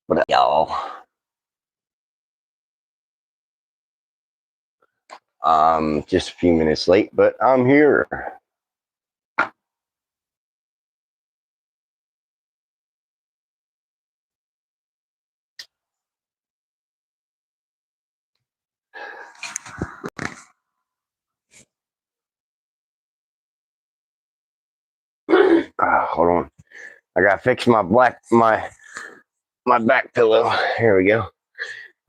What up, y'all? Just a few minutes late, but I'm here. Hold on. I gotta fix my back pillow. Here we go.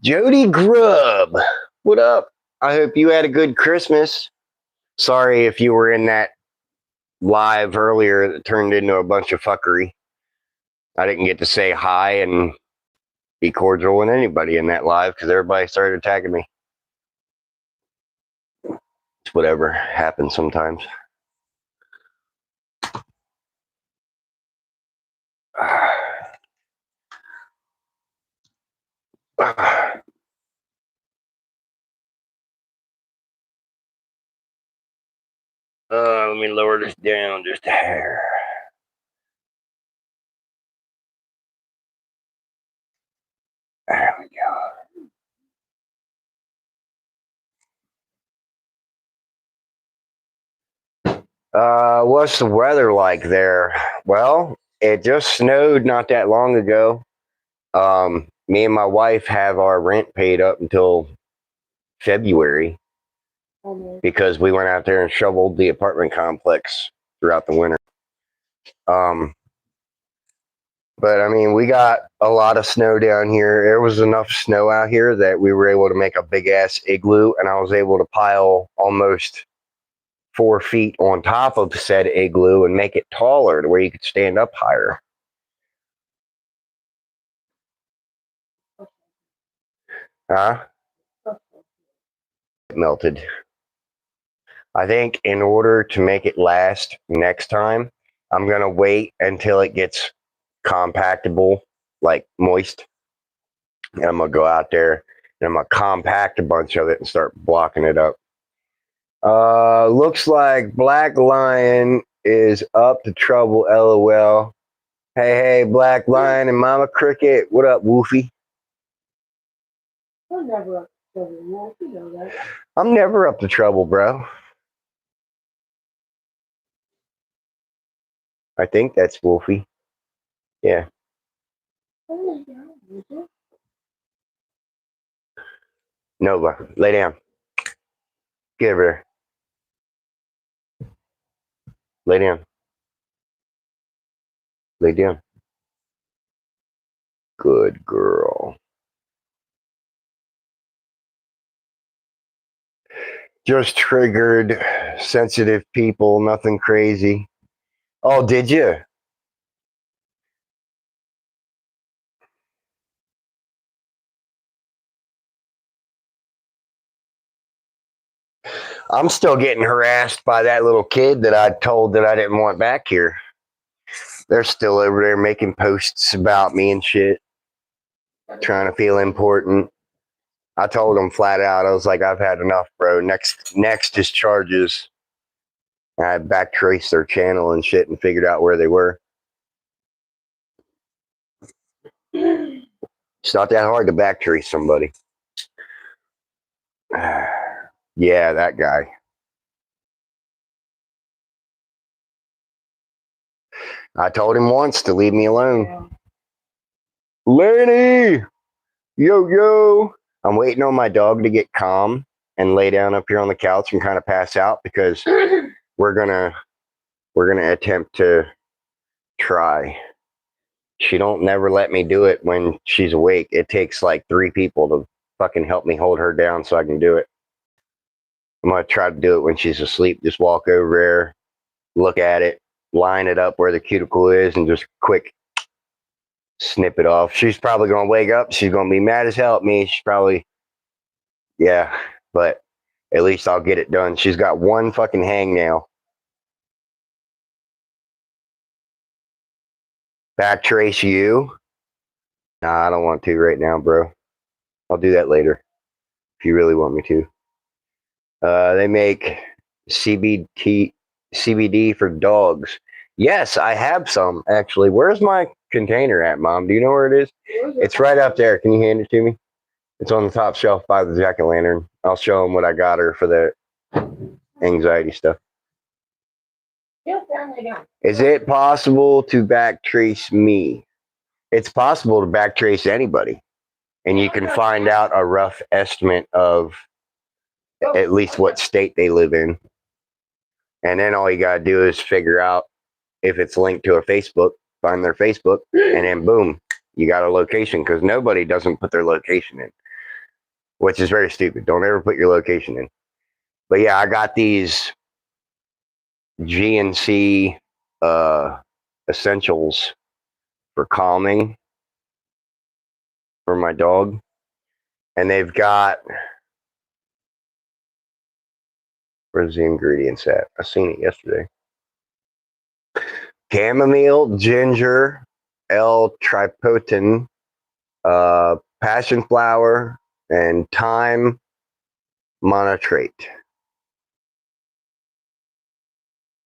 Jody Grubb, what up? I hope you had a good Christmas. Sorry if you were in that live earlier that turned into a bunch of fuckery. I didn't get to say hi and be cordial with anybody in that live because everybody started attacking me. It's whatever happens sometimes. Let me lower this down just a hair. There we go. What's the weather like there? Well, it just snowed not that long ago. Me and my wife have our rent paid up until February because we went out there and shoveled the apartment complex throughout the winter. But I mean, we got a lot of snow down here. There was enough snow out here that we were able to make a big ass igloo, and I was able to pile almost 4 feet on top of said igloo and make it taller to where you could stand up higher. Huh? It melted. I think in order to make it last next time, I'm going to wait until it gets compactable, like moist. And I'm going to go out there and I'm going to compact a bunch of it and start blocking it up. Looks like Black Lion is up to trouble, LOL. Hey, Black Lion and Mama Cricket. What up, Woofy? I'm never up to trouble, Wolf. You know that. I'm never up to trouble, bro. I think that's Wolfie. Yeah. Nova, lay down. Get over there. Lay down. Lay down. Good girl. Just triggered sensitive people, nothing crazy. Oh, did you? I'm still getting harassed by that little kid that I told that I didn't want back here. They're still over there making posts about me and shit, trying to feel important. I told them flat out, I was like, I've had enough, bro. Next is charges. I backtraced their channel and shit and figured out where they were. It's not that hard to backtrace somebody. Yeah, that guy. I told him once to leave me alone. Lenny! Yo! I'm waiting on my dog to get calm and lay down up here on the couch and kind of pass out because we're gonna attempt to try. She don't never let me do it when she's awake. It takes like 3 people to fucking help me hold her down so I can do it. I'm gonna try to do it when she's asleep. Just walk over there, look at it, line it up where the cuticle is, and just quick snip it off. She's probably gonna wake up. She's gonna be mad as hell at me. She's probably, yeah, but at least I'll get it done. She's got one fucking hangnail. Backtrace you? Nah, I don't want to right now, bro. I'll do that later if you really want me to. They make CBD for dogs. Yes, I have some actually. Where's my container at, Mom? Do you know where it is? It's right up there. Can you hand it to me? It's on the top shelf by the jack-o'-lantern. I'll show him what I got her for the anxiety stuff. Is it possible to backtrace me? It's possible to backtrace anybody. And you can find out a rough estimate of at least what state they live in. And then all you got to do is figure out if it's linked to a Facebook, find their Facebook, and then boom, you got a location, because nobody doesn't put their location in, which is very stupid. Don't ever put your location in. But yeah, I got these GNC essentials for calming for my dog. And they've got, where's the ingredients at? I seen it yesterday. Chamomile, ginger, L-tripotin, passion flower, and thyme monotrate.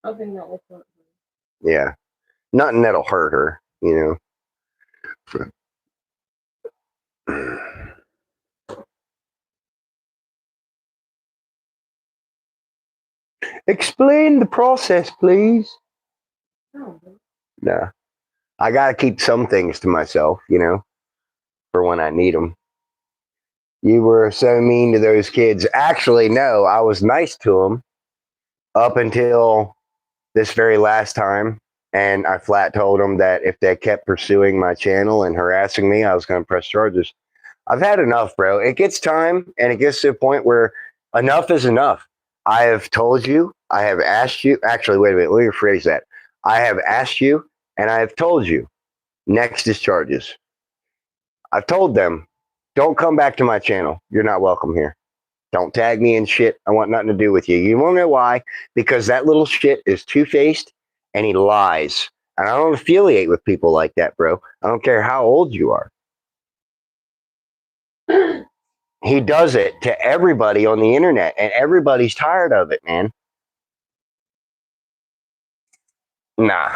I think that was fun. Yeah. Nothing that'll hurt her, you know. Explain the process, please. Oh, Nah. I got to keep some things to myself, you know, for when I need them. You were so mean to those kids. Actually, no, I was nice to them up until this very last time. And I flat told them that if they kept pursuing my channel and harassing me, I was going to press charges. I've had enough, bro. It gets time, and it gets to a point where enough is enough. I have told you, I have asked you. Actually, wait a minute. Let me rephrase that. I have asked you, and I have told you. Next is charges. I've told them, don't come back to my channel. You're not welcome here. Don't tag me in shit. I want nothing to do with you. You won't know why? Because that little shit is two-faced, and he lies. And I don't affiliate with people like that, bro. I don't care how old you are. He does it to everybody on the internet, and everybody's tired of it, man. Nah.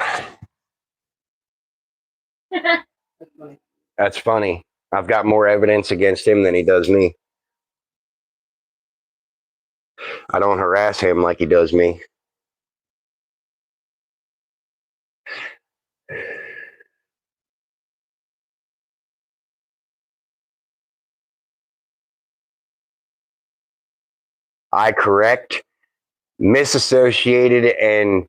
That's funny. That's funny. I've got more evidence against him than he does me. I don't harass him like he does me. I correct misassociated and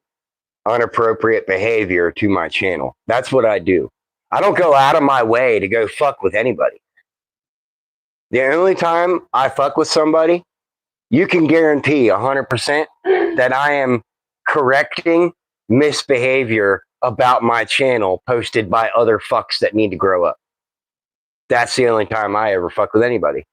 inappropriate behavior to my channel. That's what I do. I don't go out of my way to go fuck with anybody. The only time I fuck with somebody, you can guarantee 100% that I am correcting misbehavior about my channel posted by other fucks that need to grow up. That's the only time I ever fuck with anybody.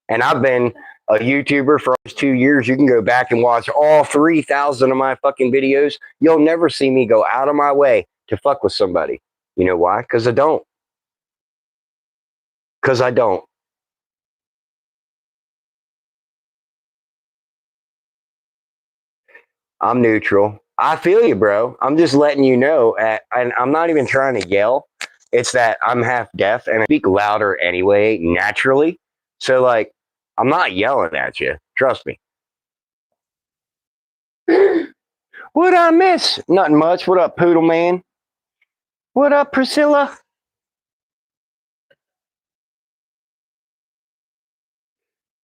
And I've been a YouTuber for almost 2 years. You can go back and watch all 3,000 of my fucking videos. You'll never see me go out of my way to fuck with somebody. You know why? Because I don't. Because I don't. I'm neutral. I feel you, bro. I'm just letting you know. And I'm not even trying to yell. It's that I'm half deaf and I speak louder anyway, naturally. So, like, I'm not yelling at you. Trust me. What I miss? Nothing much. What up, Poodle Man? What up, Priscilla?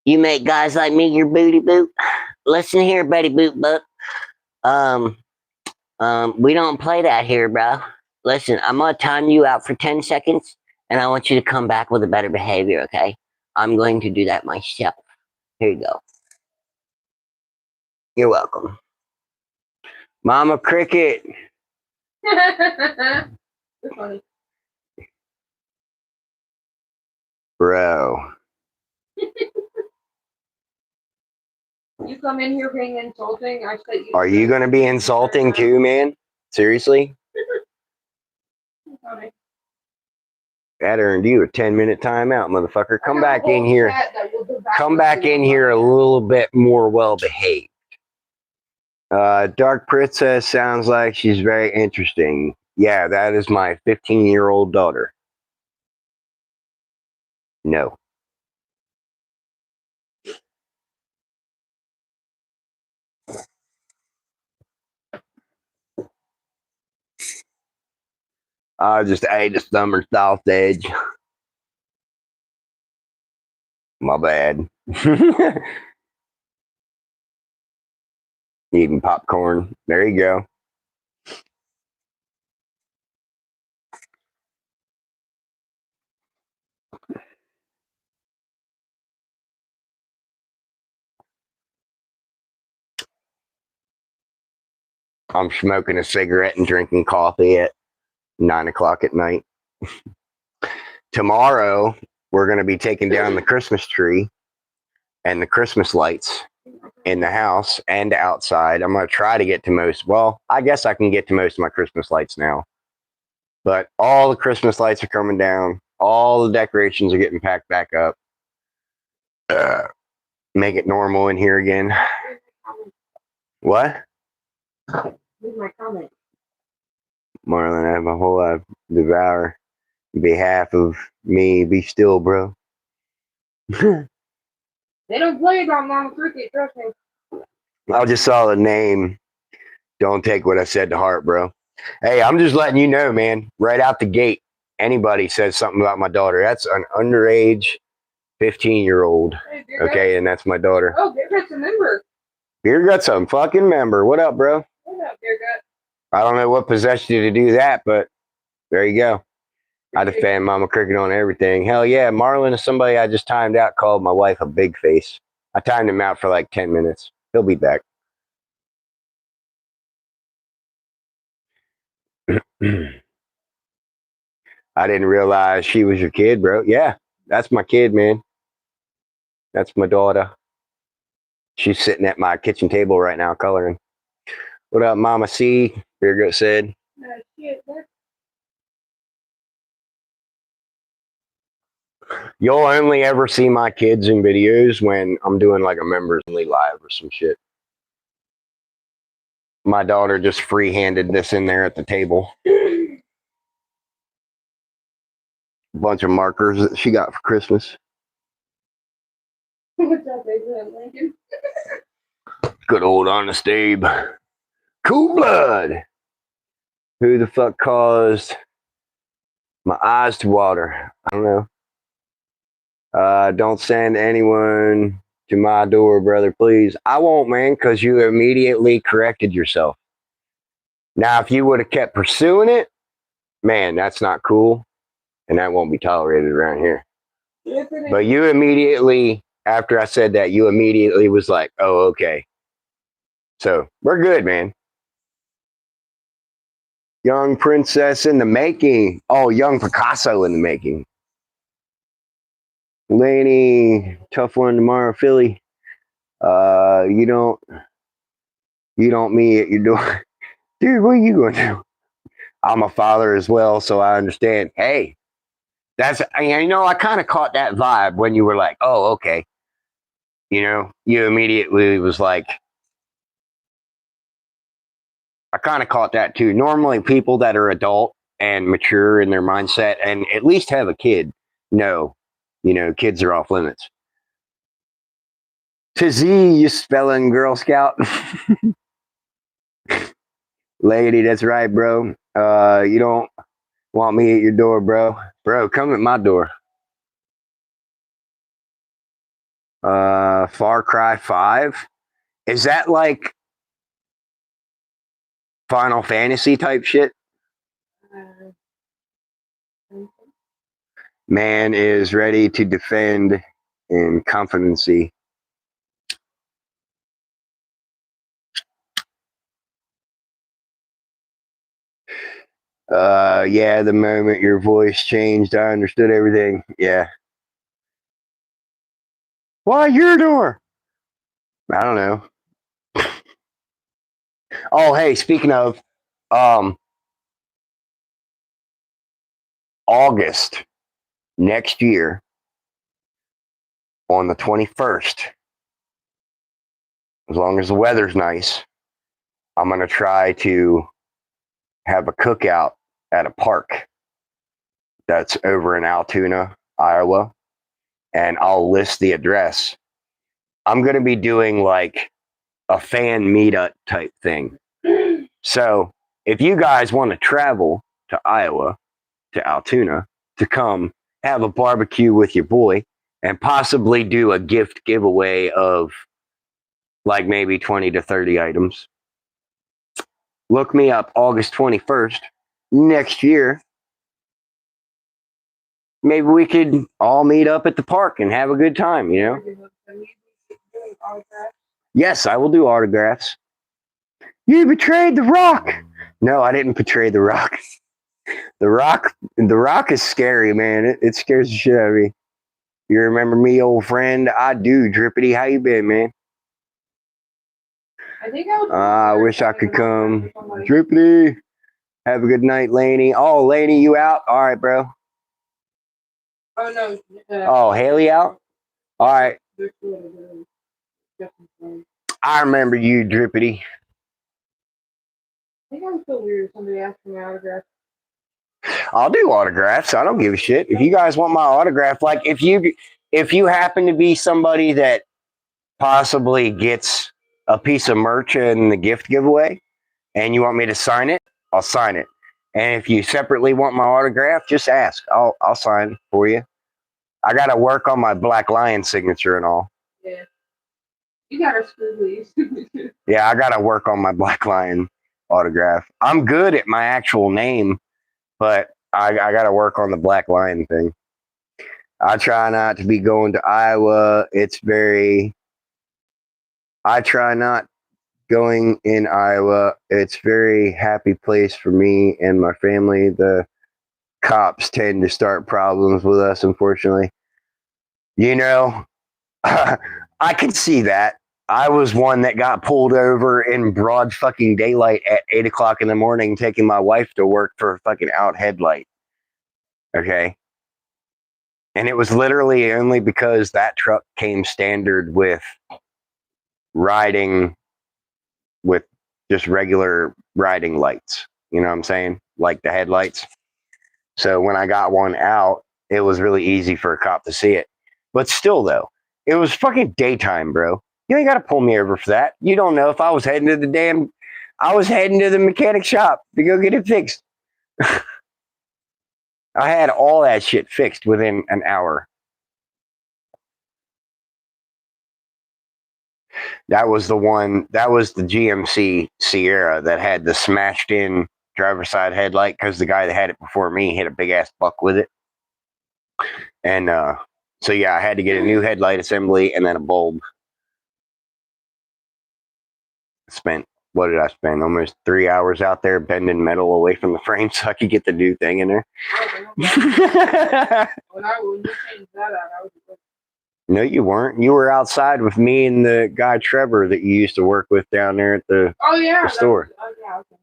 You make guys like me your booty boot. Listen here, buddy boot butt. We don't play that here, bro. Listen, I'm gonna time you out for 10 seconds, and I want you to come back with a better behavior, okay? I'm going to do that myself. Here you go. You're welcome. Mama Cricket. That's funny. Bro. You come in here being insulting. I said you. Are you gonna be insulting too, man? Seriously? Funny. That earned you a 10-minute timeout, motherfucker. Come back in here. Come back in here a little bit more well behaved. Dark Princess sounds like she's very interesting. Yeah, that is my 15-year-old daughter. No. I just ate a summer sausage. My bad. Eating popcorn. There you go. I'm smoking a cigarette and drinking coffee at 9 o'clock at night. Tomorrow, we're going to be taking down the Christmas tree and the Christmas lights in the house and outside. I'm going to try to get to most. Well, I guess I can get to most of my Christmas lights now. But all the Christmas lights are coming down. All the decorations are getting packed back up. Make it normal in here again. What? Leave my comment. Marlon, I have a whole lot to devour. On behalf of me, be still, bro. They don't play about Mama Cricket, trust me. I just saw the name. Don't take what I said to heart, bro. Hey, I'm just letting you know, man. Right out the gate, anybody says something about my daughter, that's an underage 15-year-old. Hey, Beer Gut. Okay, and that's my daughter. Oh, Beer Gut's a member. Beer Gut's a fucking member. What up, bro? What up, Beer Gut? I don't know what possessed you to do that, but there you go. I defend Mama Cricket on everything. Hell yeah, Marlon is somebody I just timed out, called my wife a big face. I timed him out for like 10 minutes. He'll be back. I didn't realize she was your kid, bro. Yeah, that's my kid, man. That's my daughter. She's sitting at my kitchen table right now coloring. What up, Mama C? Beer Gut said. Shit, what? You'll only ever see my kids in videos when I'm doing like a members only live or some shit. My daughter just free-handed this in there at the table. A bunch of markers that she got for Christmas. What's up, Abraham Lincoln? Good old Honest Abe. Cool blood. Who the fuck caused my eyes to water? I don't know. Don't send anyone to my door, brother, please. I won't, man, because you immediately corrected yourself. Now, if you would have kept pursuing it, man, that's not cool. And that won't be tolerated around here. But you immediately, after I said that, you immediately was like, oh, okay. So we're good, man. Young princess in the making. Oh, young Picasso in the making. Laney, tough one tomorrow, Philly. You don't meet at your door. Dude, what are you going to do? I'm a father as well, so I understand. Hey, that's, you know, I kind of caught that vibe when you were like, oh, okay. You know, you immediately was like, I kind of caught that too. Normally, people that are adult and mature in their mindset and at least have a kid know, you know, kids are off limits. To Z, you spelling Girl Scout. Lady, that's right, bro. You don't want me at your door, bro. Bro, come at my door. Far Cry 5. Is that like Final Fantasy type shit? Man is ready to defend in competency. Yeah, the moment your voice changed, I understood everything. Yeah. Why your door? I don't know. Oh, hey, speaking of, August next year on the 21st, as long as the weather's nice, I'm going to try to have a cookout at a park that's over in Altoona, Iowa, and I'll list the address. I'm going to be doing like a fan meetup type thing. So if you guys want to travel to Iowa, to Altoona, to come have a barbecue with your boy and possibly do a gift giveaway of like maybe 20 to 30 items, look me up August 21st next year. Maybe we could all meet up at the park and have a good time, you know? Yes, I will do autographs. You betrayed the Rock. No, I didn't betray the Rock. The Rock is scary, man. It scares the shit out of me. You remember me, old friend? I do. Drippity, how you been, man? I wish I could come. Drippity, have a good night, Laney. Oh, Laney, you out? All right, bro. Oh no. Oh, Haley out? All right. I remember you, Drippity. I think I'm so weird. Somebody asked for my autograph. I'll do autographs. I don't give a shit. If you guys want my autograph, like if you happen to be somebody that possibly gets a piece of merch in the gift giveaway and you want me to sign it, I'll sign it. And if you separately want my autograph, just ask. I'll sign for you. I gotta work on my Black Lion signature and all. Yeah. You gotta screw these. Yeah, I gotta work on my Black Lion autograph. I'm good at my actual name, but I gotta work on the Black Lion thing. I try not to be going to Iowa. I try not going in Iowa. It's very happy place for me and my family. The cops tend to start problems with us, unfortunately. You know, I can see that. I was one that got pulled over in broad fucking daylight at 8 o'clock in the morning, taking my wife to work for a fucking out headlight. Okay. And it was literally only because that truck came standard with riding with just regular riding lights. You know what I'm saying? Like the headlights. So when I got one out, it was really easy for a cop to see it. But still, though, it was fucking daytime, bro. You ain't got to pull me over for that. You don't know if I was heading to the mechanic shop to go get it fixed. I had all that shit fixed within an hour. That was the GMC Sierra that had the smashed in driver's side headlight because the guy that had it before me hit a big ass buck with it. And so yeah, I had to get a new headlight assembly and then a bulb. What did I spend? Almost 3 hours out there bending metal away from the frame so I could get the new thing in there. No, you weren't. You were outside with me and the guy Trevor that you used to work with down there at the store. Okay.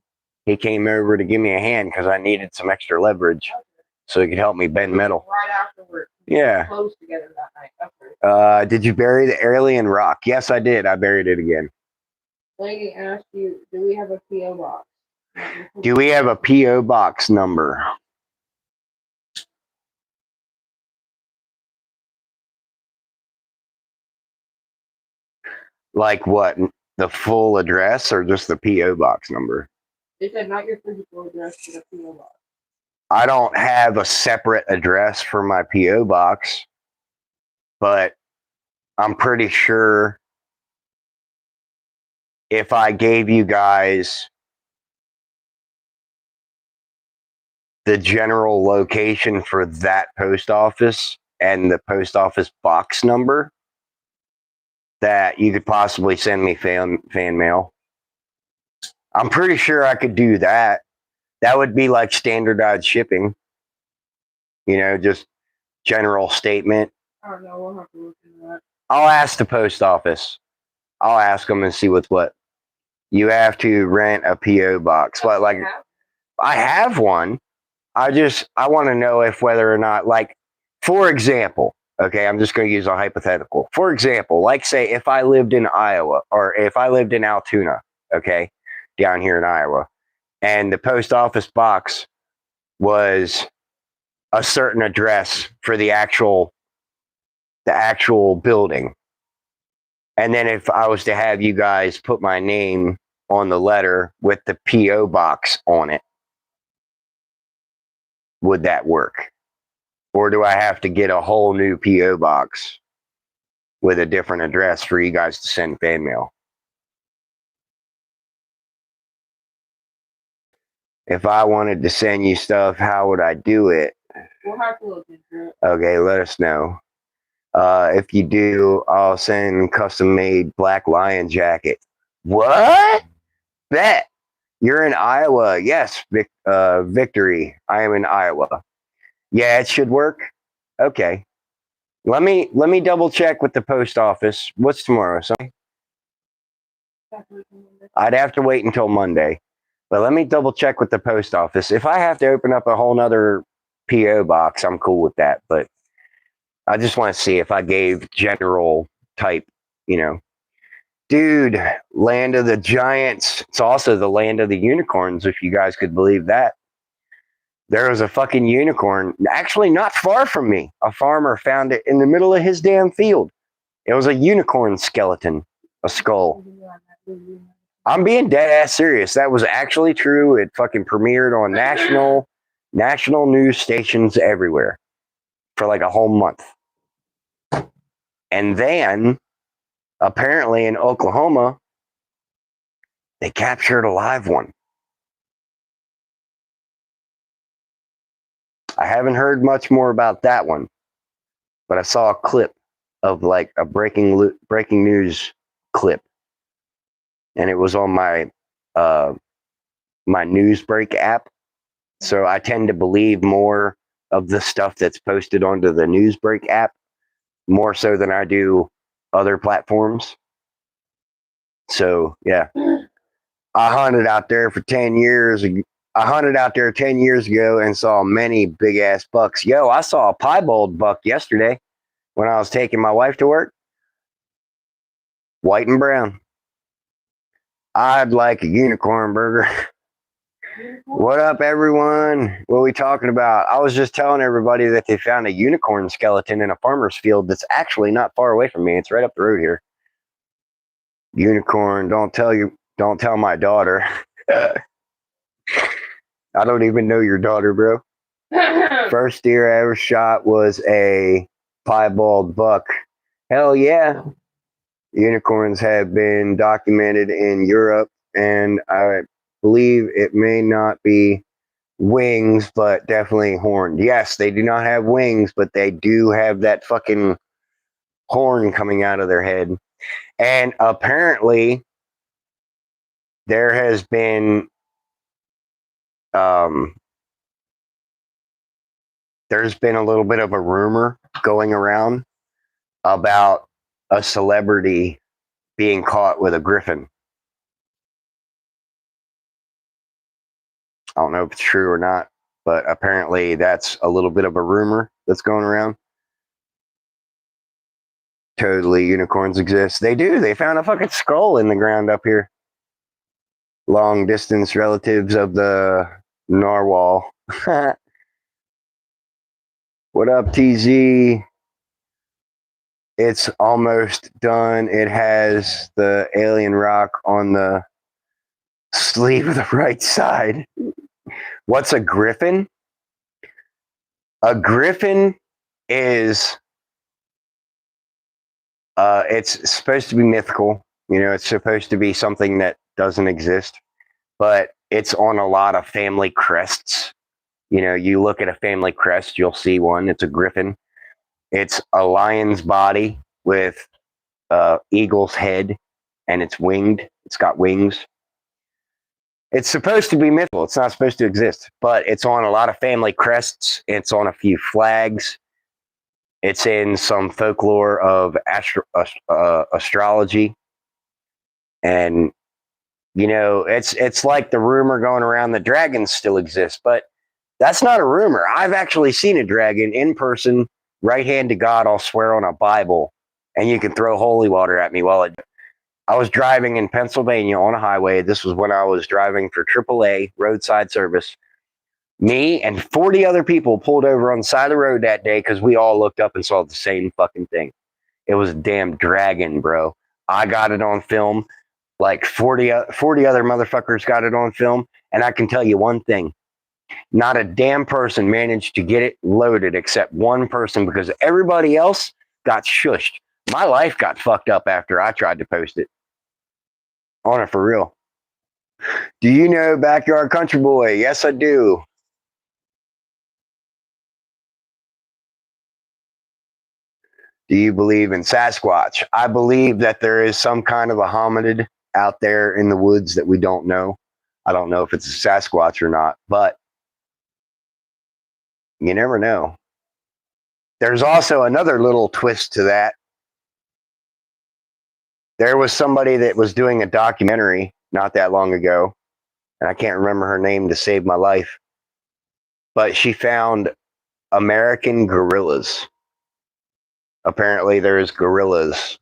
He came over to give me a hand because I needed some extra leverage so he could help me bend metal. Right afterward. Yeah. Close together that night. Did you bury the alien rock? Yes, I did. I buried it again. Lady asked you, do we have a P.O. box? Do we have a P.O. box number? Like what? The full address or just the P.O. box number? They said not your physical address, but a P.O. box. I don't have a separate address for my P.O. box, but I'm pretty sure if I gave you guys the general location for that post office and the post office box number, that you could possibly send me fan mail. I'm pretty sure I could do that. That would be like standardized shipping. You know, just general statement. I don't know. We'll have to look into that. I'll ask the post office. I'll ask them and see what's what. You have to rent a P.O. box. But like, I have one. I want to know if whether or not, like, for example, okay, I'm just going to use a hypothetical. For example, like say if I lived in Iowa or if I lived in Altoona, okay, down here in Iowa, and the post office box was a certain address for the actual building. And then if I was to have you guys put my name on the letter with the P.O. box on it, would that work? Or do I have to get a whole new P.O. box with a different address for you guys to send fan mail? If I wanted to send you stuff, how would I do it? We'll have to look into it. Okay, let us know. If you do, I'll send custom made Black Lion jacket. What? Bet. You're in Iowa. Yes, Victory. I am in Iowa. Yeah, it should work. Okay. Let me double check with the post office. What's tomorrow? Sunday? I'd have to wait until Monday. But let me double check with the post office. If I have to open up a whole nother P.O. box, I'm cool with that. But I just want to see if I gave general type, Dude, land of the giants. It's also the land of the unicorns, if you guys could believe that. There was a fucking unicorn, actually not far from me. A farmer found it in the middle of his damn field. It was a unicorn skeleton, a skull. I'm being dead ass serious. That was actually true. It fucking premiered on national news stations everywhere for like a whole month. And then apparently in Oklahoma, they captured a live one. I haven't heard much more about that one, but I saw a clip of like a breaking news clip, and it was on my my Newsbreak app. So I tend to believe more of the stuff that's posted onto the Newsbreak app more so than I do other platforms. So yeah, I hunted out there for 10 years. I hunted out there 10 years ago and saw many big ass bucks. Yo, I saw a piebald buck yesterday when I was taking my wife to work. White and brown. I'd like a unicorn burger. What up, everyone? What are we talking about? I was just telling everybody that they found a unicorn skeleton in a farmer's field that's actually not far away from me. It's right up the road here. Unicorn, don't tell my daughter. I don't even know your daughter, bro. First deer I ever shot was a piebald buck. Hell yeah. Unicorns have been documented in Europe, and I believe it may not be wings, but definitely horned. Yes, they do not have wings, but they do have that fucking horn coming out of their head. And apparently there has been there's been a little bit of a rumor going around about a celebrity being caught with a griffin. I don't know if it's true or not, but apparently that's a little bit of a rumor that's going around. Totally, unicorns exist. They do. They found a fucking skull in the ground up here. Long distance relatives of the narwhal. What up, TZ? It's almost done. It has the alien rock on the sleeve of the right side. What's a griffin? A griffin is it's supposed to be mythical. It's supposed to be something that doesn't exist, but it's on a lot of family crests. You look at a family crest, you'll see one. It's a griffin. It's a lion's body with eagle's head, and it's winged. It's got wings. It's supposed to be mythical. It's not supposed to exist, but it's on a lot of family crests. It's on a few flags. It's in some folklore of astrology. And, it's like the rumor going around that dragons still exist, but that's not a rumor. I've actually seen a dragon in person, right hand to God, I'll swear on a Bible, and you can throw holy water at me while I was driving in Pennsylvania on a highway. This was when I was driving for AAA roadside service. Me and 40 other people pulled over on the side of the road that day because we all looked up and saw the same fucking thing. It was a damn dragon, bro. I got it on film. Like 40 other motherfuckers got it on film. And I can tell you one thing. Not a damn person managed to get it loaded except one person because everybody else got shushed. My life got fucked up after I tried to post it. On it for real. Do you know Backyard Country Boy? Yes, I do. Do you believe in Sasquatch? I believe that there is some kind of a hominid out there in the woods that we don't know. I don't know if it's a Sasquatch or not, but you never know. There's also another little twist to that. There was somebody that was doing a documentary not that long ago, and I can't remember her name to save my life, but she found American gorillas. Apparently, there's gorillas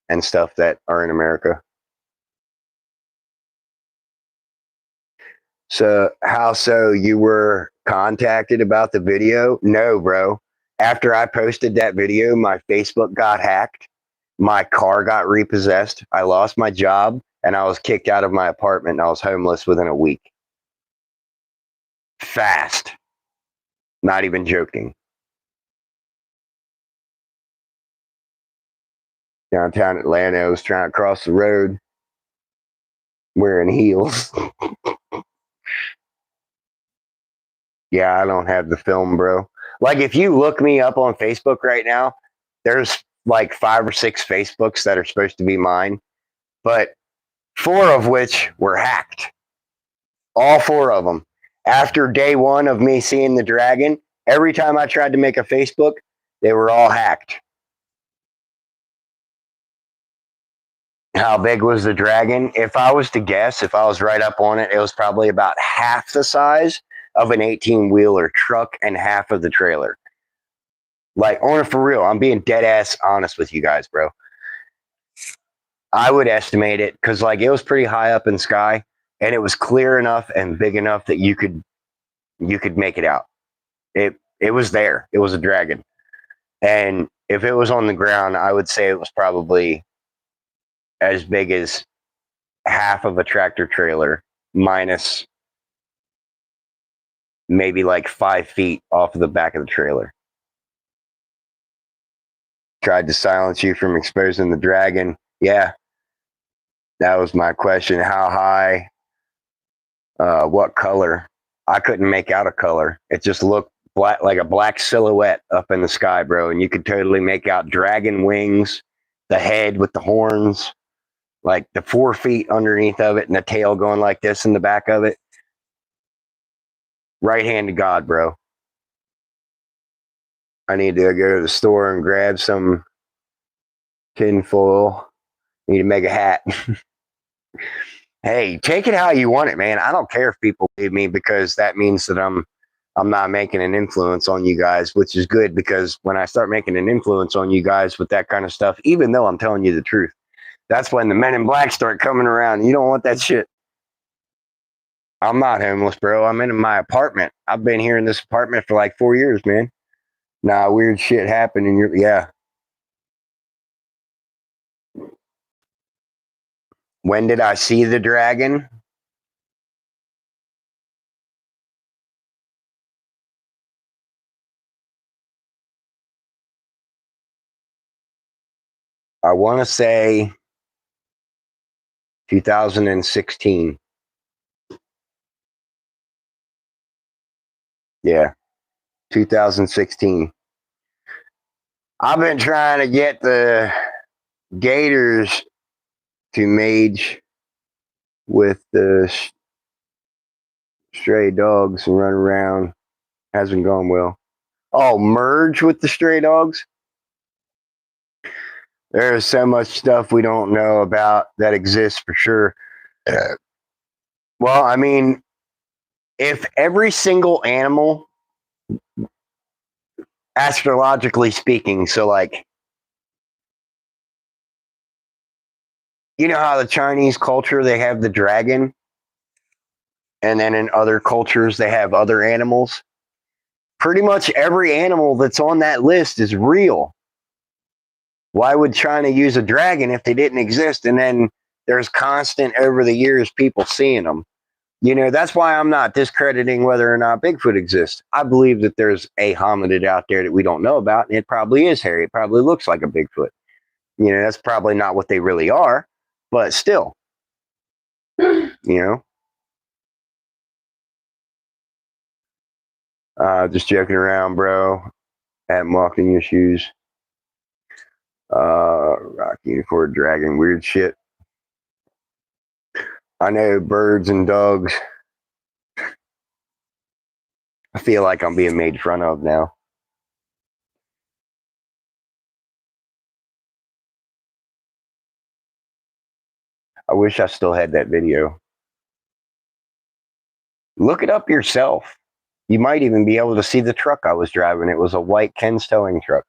and stuff that are in America. So, how so? You were contacted about the video? No, bro. After I posted that video, my Facebook got hacked. My car got repossessed. I lost my job and I was kicked out of my apartment and I was homeless within a week. Fast. Not even joking. Downtown Atlanta, I was trying to cross the road wearing heels. Yeah, I don't have the film, bro. Like, if you look me up on Facebook right now, there's like 5 or 6 Facebooks that are supposed to be mine, but 4 of which were hacked. All 4 of them. After day 1 of me seeing the dragon, every time I tried to make a Facebook, they were all hacked. How big was the dragon? If I was to guess, if I was right up on it, it was probably about half the size of an 18-wheeler truck and half of the trailer. Like, on it for real. I'm being dead ass honest with you guys, bro. I would estimate it because, like, it was pretty high up in the sky and it was clear enough and big enough that you could make it out. It was there. It was a dragon. And if it was on the ground, I would say it was probably as big as half of a tractor trailer minus maybe like 5 feet off of the back of the trailer. Tried to silence you from exposing the dragon. Yeah, that was my question. How high? What color? I couldn't make out a color. It just looked black, like a black silhouette up in the sky, bro. And you could totally make out dragon wings, the head with the horns, like the 4 feet underneath of it, and the tail going like this in the back of it. Right hand to God, bro. I need to go to the store and grab some tinfoil. Need to make a hat. Hey, take it how you want it, man. I don't care if people believe me because that means that I'm not making an influence on you guys, which is good because when I start making an influence on you guys with that kind of stuff, even though I'm telling you the truth, that's when the men in black start coming around. You don't want that shit. I'm not homeless, bro. I'm in my apartment. I've been here in this apartment for like 4 years, man. Nah, weird shit happened and yeah. When did I see the dragon? I want to say 2016. Yeah, 2016. I've been trying to get the Gators to mage with the stray dogs and run around. Hasn't gone well. Oh, merge with the stray dogs? There's so much stuff we don't know about that exists for sure. Well, I mean, if every single animal, astrologically speaking, so like, you know how the Chinese culture, they have the dragon? And then in other cultures, they have other animals. Pretty much every animal that's on that list is real. Why would China use a dragon if they didn't exist? And then there's constant over the years people seeing them. You know, that's why I'm not discrediting whether or not Bigfoot exists. I believe that there's a hominid out there that we don't know about, and it probably is hairy. It probably looks like a Bigfoot. You know, that's probably not what they really are, but still, you know. Just joking around, bro. At walking your shoes. Rock unicorn dragon, weird shit. I know birds and dogs. I feel like I'm being made fun of now. I wish I still had that video. Look it up yourself. You might even be able to see the truck I was driving. It was a white Ken's towing truck.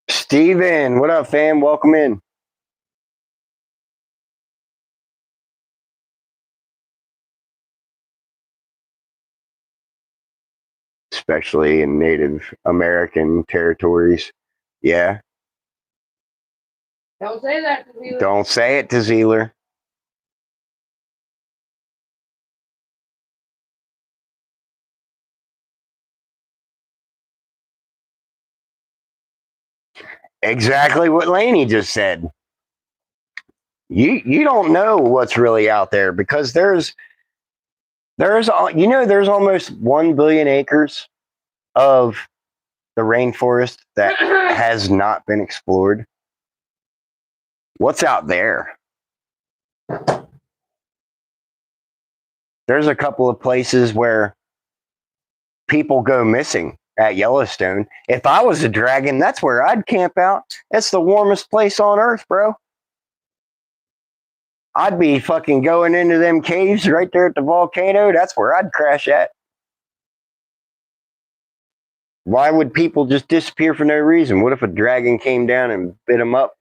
Steven, what up, fam? Welcome in. Especially in Native American territories. Yeah. Don't say that to me. Don't say it to Zeeler. Exactly what Laney just said. You don't know what's really out there because there's there's almost 1 billion acres of the rainforest that has not been explored. What's out there? There's a couple of places where people go missing at Yellowstone. If I was a dragon, that's where I'd camp out. It's the warmest place on earth, bro. I'd be fucking going into them caves right there at the volcano. That's where I'd crash at. Why would people just disappear for no reason? What if a dragon came down and bit them up?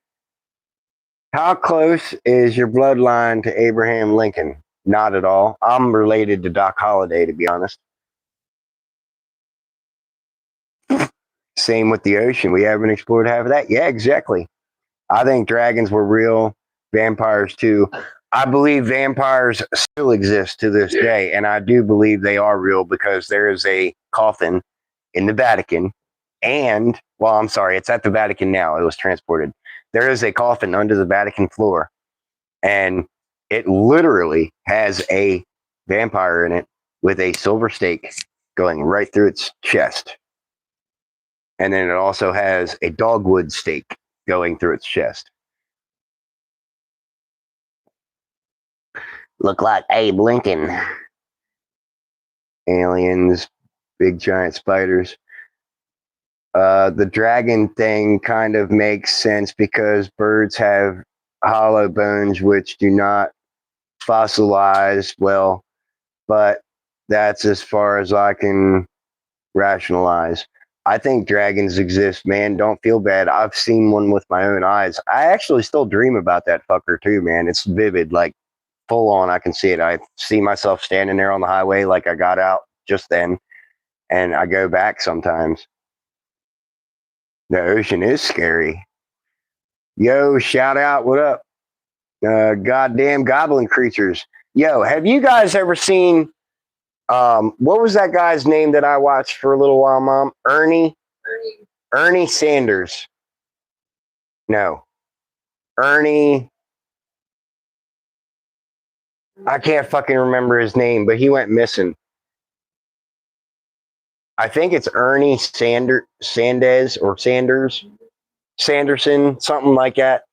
How close is your bloodline to Abraham Lincoln? Not at all. I'm related to Doc Holliday, to be honest. Same with the ocean. We haven't explored half of that. Yeah, exactly. I think dragons were real, vampires too. I believe vampires still exist to this day, and I do believe they are real because there is a coffin in the Vatican, and well, I'm sorry, it's at the Vatican now. It was transported. There is a coffin under the Vatican floor, and it literally has a vampire in it with a silver stake going right through its chest. And then it also has a dogwood stake going through its chest. Look like Abe Lincoln. Aliens, big giant spiders. The dragon thing kind of makes sense because birds have hollow bones which do not fossilize well, but that's as far as I can rationalize. I think dragons exist, man. Don't feel bad. I've seen one with my own eyes. I actually still dream about that fucker too, man. It's vivid, like full on. I can see it. I see myself standing there on the highway like I got out just then, and I go back sometimes. The ocean is scary. Yo, shout out. What up? Goddamn goblin creatures. Yo, have you guys ever seen what was that guy's name that I watched for a little while, Mom? Ernie Sanders. No. Ernie. I can't fucking remember his name, but he went missing. I think it's Ernie Sanders or Sanderson, something like that.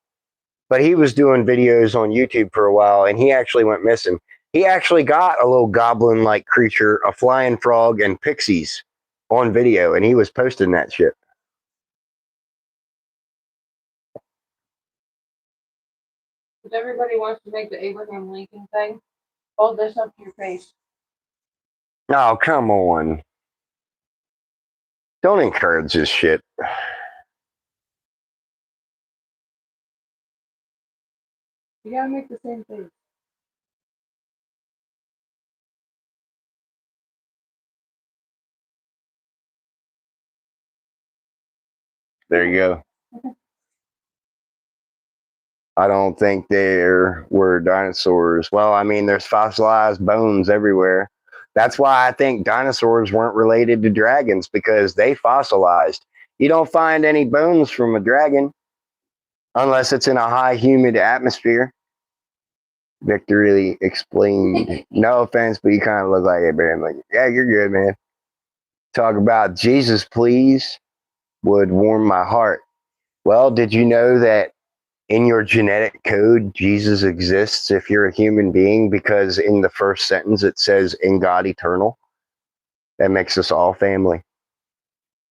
But he was doing videos on YouTube for a while, and he actually went missing. He actually got a little goblin-like creature, a flying frog, and pixies on video, and he was posting that shit. If everybody wants to make the Abraham Lincoln thing, hold this up to your face. Oh, come on. Don't encourage this shit. You gotta make the same thing. There you go. I don't think there were dinosaurs. Well, I mean, there's fossilized bones everywhere. That's why I think dinosaurs weren't related to dragons, because they fossilized. You don't find any bones from a dragon unless it's in a high humid atmosphere. Victor really explained. No offense, but you kind of look like it, man. Like, yeah, you're good, man. Talk about Jesus, please, would warm my heart. Well, did you know that in your genetic code, Jesus exists if you're a human being? Because in the first sentence, it says, in God eternal. That makes us all family.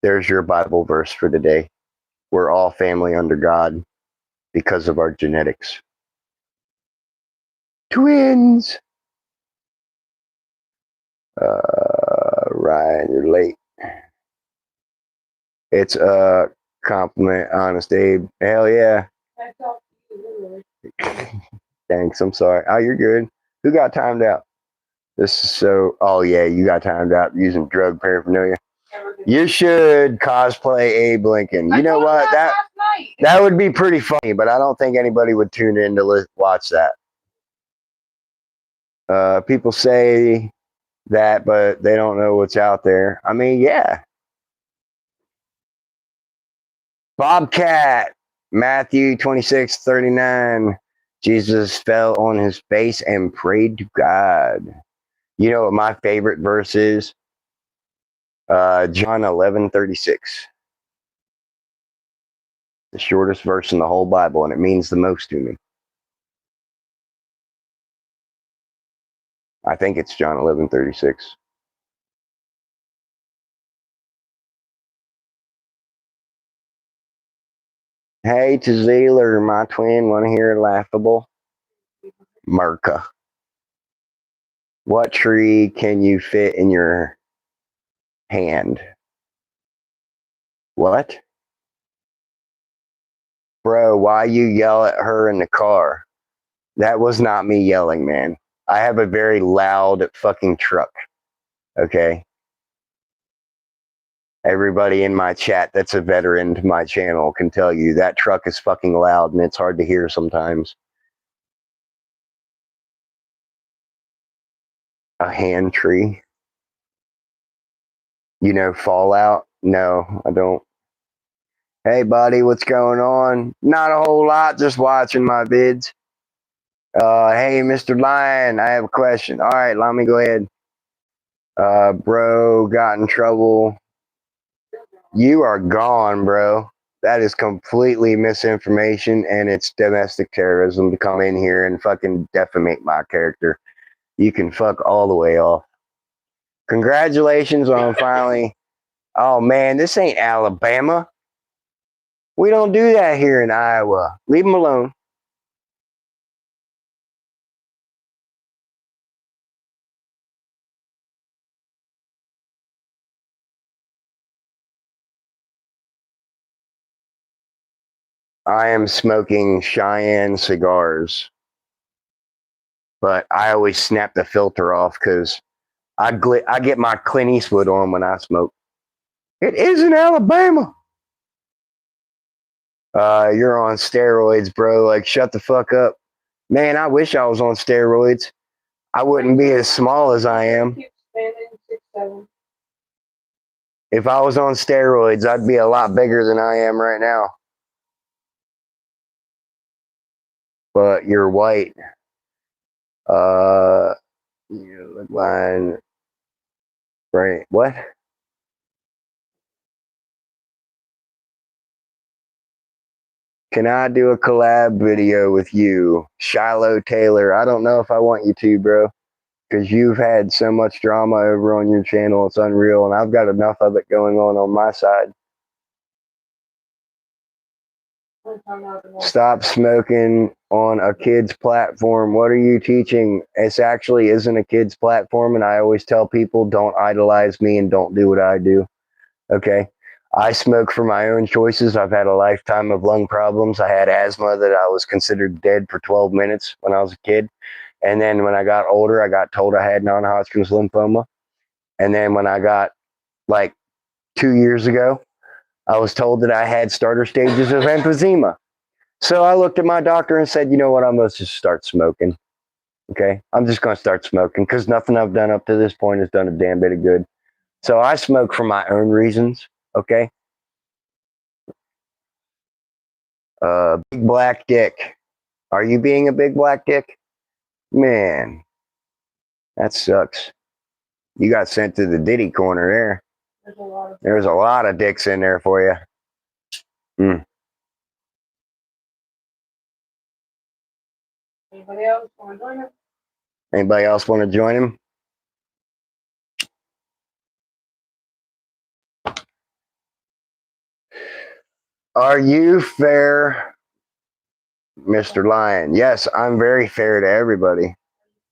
There's your Bible verse for today. We're all family under God because of our genetics. Twins. Ryan, you're late. It's a compliment, honest Abe. Hell yeah. I talked to you literally. Thanks. I'm sorry. Oh, you're good. Who got timed out? This is so. Oh yeah, you got timed out using drug paraphernalia. You should cosplay Abe Lincoln. You know what? That would be pretty funny, but I don't think anybody would tune in to watch that. People say that, but they don't know what's out there. I mean, yeah. Bobcat, Matthew 26:39. Jesus fell on his face and prayed to God. You know what my favorite verse is? John 11:36. The shortest verse in the whole Bible, and it means the most to me. I think it's John 11:36. Hey, to Zealer, my twin, want to hear laughable? Merca. What tree can you fit in your hand? What? Bro, why you yell at her in the car? That was not me yelling, man. I have a very loud fucking truck. Okay? Everybody in my chat that's a veteran to my channel can tell you that truck is fucking loud and it's hard to hear sometimes. A hand tree. You know Fallout? No, I don't. Hey, buddy, what's going on? Not a whole lot, just watching my vids. Hey, Mr. Lion, I have a question. All right, let me go ahead. Bro, got in trouble. You are gone, bro. That is completely misinformation, and it's domestic terrorism to come in here and fucking defamate my character. You can fuck all the way off. Congratulations on finally. Oh, man, this ain't Alabama. We don't do that here in Iowa. Leave them alone. I am smoking Cheyenne cigars, but I always snap the filter off because I get my Clint Eastwood on when I smoke. It isn't Alabama. You're on steroids, bro. Like, shut the fuck up. Man, I wish I was on steroids. I wouldn't be as small as I am. If I was on steroids, I'd be a lot bigger than I am right now. But you're white. You look like, right? What? Can I do a collab video with you, Shiloh Taylor? I don't know if I want you to, bro, because you've had so much drama over on your channel. It's unreal, and I've got enough of it going on my side. Stop smoking on a kid's platform. What are you teaching? It actually isn't a kid's platform, and I always tell people don't idolize me and don't do what I do. Okay? I smoke for my own choices. I've had a lifetime of lung problems. I had asthma that I was considered dead for 12 minutes when I was a kid. And then when I got older, I got told I had non-Hodgkin's lymphoma. And then when I got like 2 years ago, I was told that I had starter stages of emphysema. So I looked at my doctor and said, you know what, I'm going to just start smoking. Okay. I'm just going to start smoking because nothing I've done up to this point has done a damn bit of good. So I smoke for my own reasons. Okay. Big black dick. Are you being a big black dick? Man, that sucks. You got sent to the Diddy corner there. There's a lot of. There's a lot of dicks in there for you. Anybody else want to join us? Anybody else want to join him? Are you fair, Mr. Lion? Yes, I'm very fair to everybody.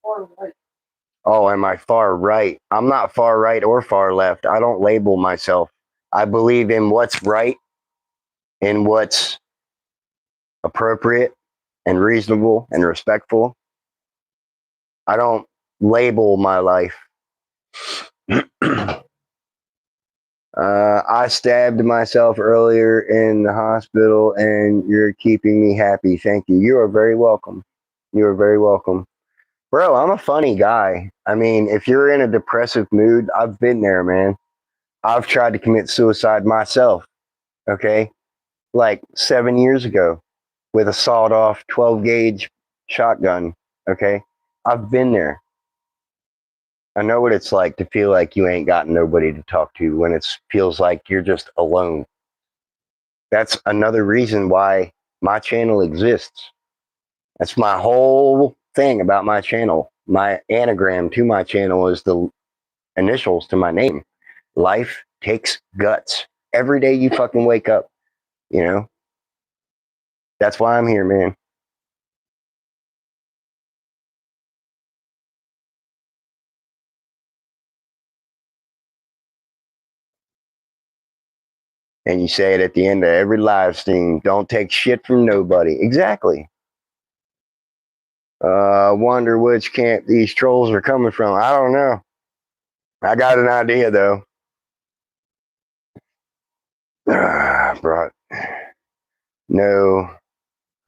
Or like, Oh, am I far right? I'm not far right or far left. I don't label myself. I believe in what's right and what's appropriate and reasonable and respectful. I don't label my life. I stabbed myself earlier in the hospital and you're keeping me happy. Thank you. You are very welcome. You are very welcome. Bro, I'm a funny guy. I mean, if you're in a depressive mood, I've been there, man. I've tried to commit suicide myself, okay? Like 7 years ago with a sawed off 12 gauge shotgun, okay? I've been there. I know what it's like to feel like you ain't got nobody to talk to when it feels like you're just alone. That's another reason why my channel exists. That's my whole thing about my channel. My anagram to my channel is the initials to my name. Life takes guts. Every day you fucking wake up, you know? That's why I'm here, man. And you say it at the end of every live stream, don't take shit from nobody. Exactly. Wonder which camp these trolls are coming from. I don't know. I got an idea though. Brought no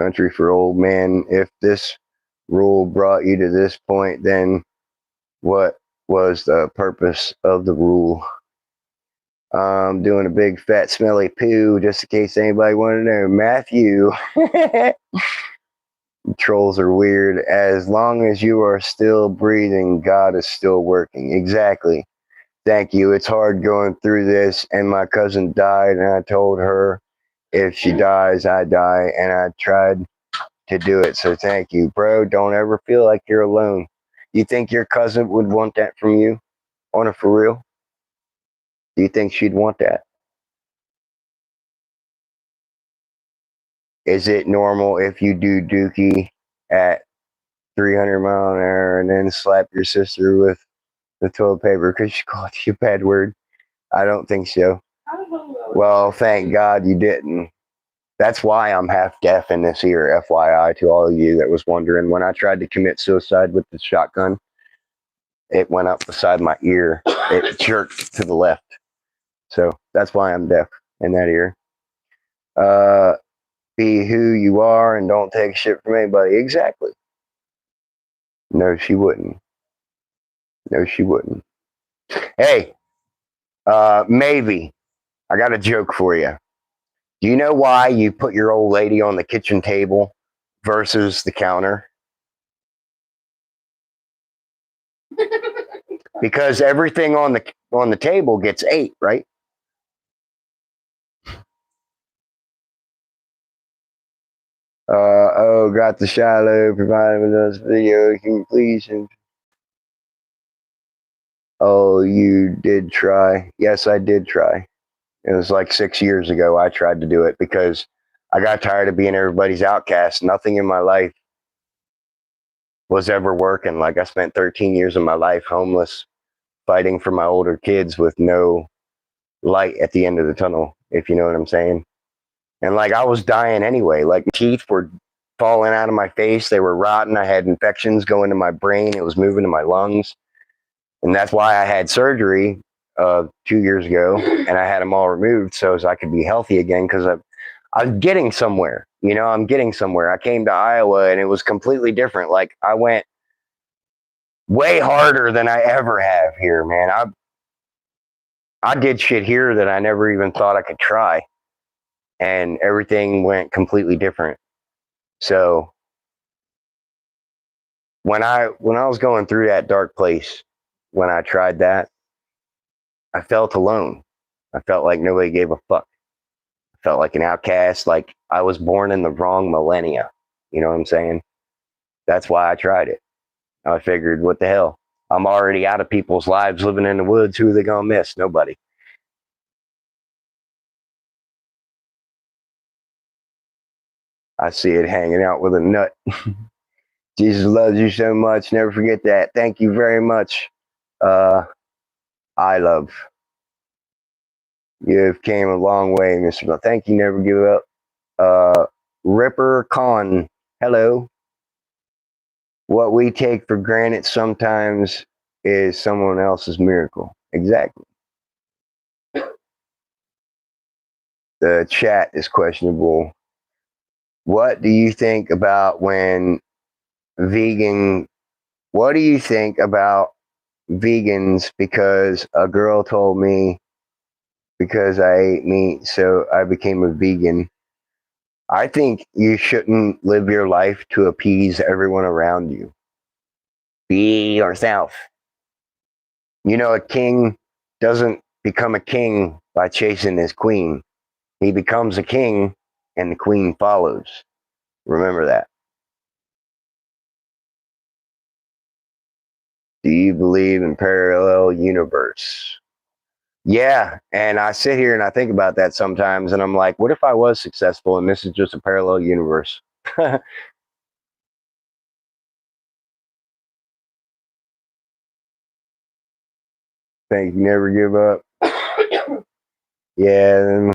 country for old men. If this rule brought you to this point, then what was the purpose of the rule? Doing a big fat smelly poo just in case anybody wanted to know. Matthew. Trolls are weird. As long as you are still breathing, God is still working. Exactly. Thank you. It's hard going through this. And my cousin died, and I told her if she dies, I die. And I tried to do it. So thank you, bro. Don't ever feel like you're alone. You think your cousin would want that from you? On a for real? Do you think she'd want that? Is it normal if you do dookie at 300 mile an hour and then slap your sister with the toilet paper because she called you a bad word? I don't think so. Well, thank God you didn't. That's why I'm half deaf in this ear, FYI, to all of you that was wondering. When I tried to commit suicide with the shotgun, it went up beside my ear. It jerked to the left. So that's why I'm deaf in that ear. Be who you are and don't take shit from anybody. Exactly. No, she wouldn't. No, she wouldn't. Hey, maybe. I got a joke for you. Do you know why you put your old lady on the kitchen table versus the counter? Because everything on the table gets ate, right? Oh, got the Shiloh provided with us video. Can you please? Oh, you did try. Yes, I did try. It was like 6 years ago. I tried to do it because I got tired of being everybody's outcast. Nothing in my life was ever working. Like I spent 13 years of my life homeless, fighting for my older kids with no light at the end of the tunnel. if you know what I'm saying. And like I was dying anyway. Like teeth were falling out of my face. They were rotten. I had infections going to my brain. It was moving to my lungs. And that's why I had surgery 2 years ago, and I had them all removed so as I could be healthy again because I'm getting somewhere. You know, I'm getting somewhere. I came to Iowa and it was completely different. Like I went way harder than I ever have here, man. I did shit here that I never even thought I could try, and everything went completely different. So when I was going through that dark place, when I tried that, I felt alone. I felt like nobody gave a fuck. I felt like an outcast, like I was born in the wrong millennia. You know what I'm saying? That's why I tried it. I figured, what the hell? I'm already out of people's lives living in the woods. Who are they gonna miss? Nobody. I see it hanging out with a nut. Jesus loves you so much. Never forget that. Thank you very much. Uh, I love. You've came a long way, Mr. Bell. Thank you. Never give up. Ripper Con. Hello. What we take for granted sometimes is someone else's miracle. Exactly. The chat is questionable. What do you think about when vegan? What do you think about vegans? Because a girl told me because I ate meat, so I became a vegan. I think you shouldn't live your life to appease everyone around you. Be yourself. You know, a king doesn't become a king by chasing his queen. He becomes a king and the queen follows. Remember that. Do you believe in parallel universe? Yeah, and I sit here and I think about that sometimes and I'm like, what if I was successful and this is just a parallel universe? Thank you, never give up. Yeah,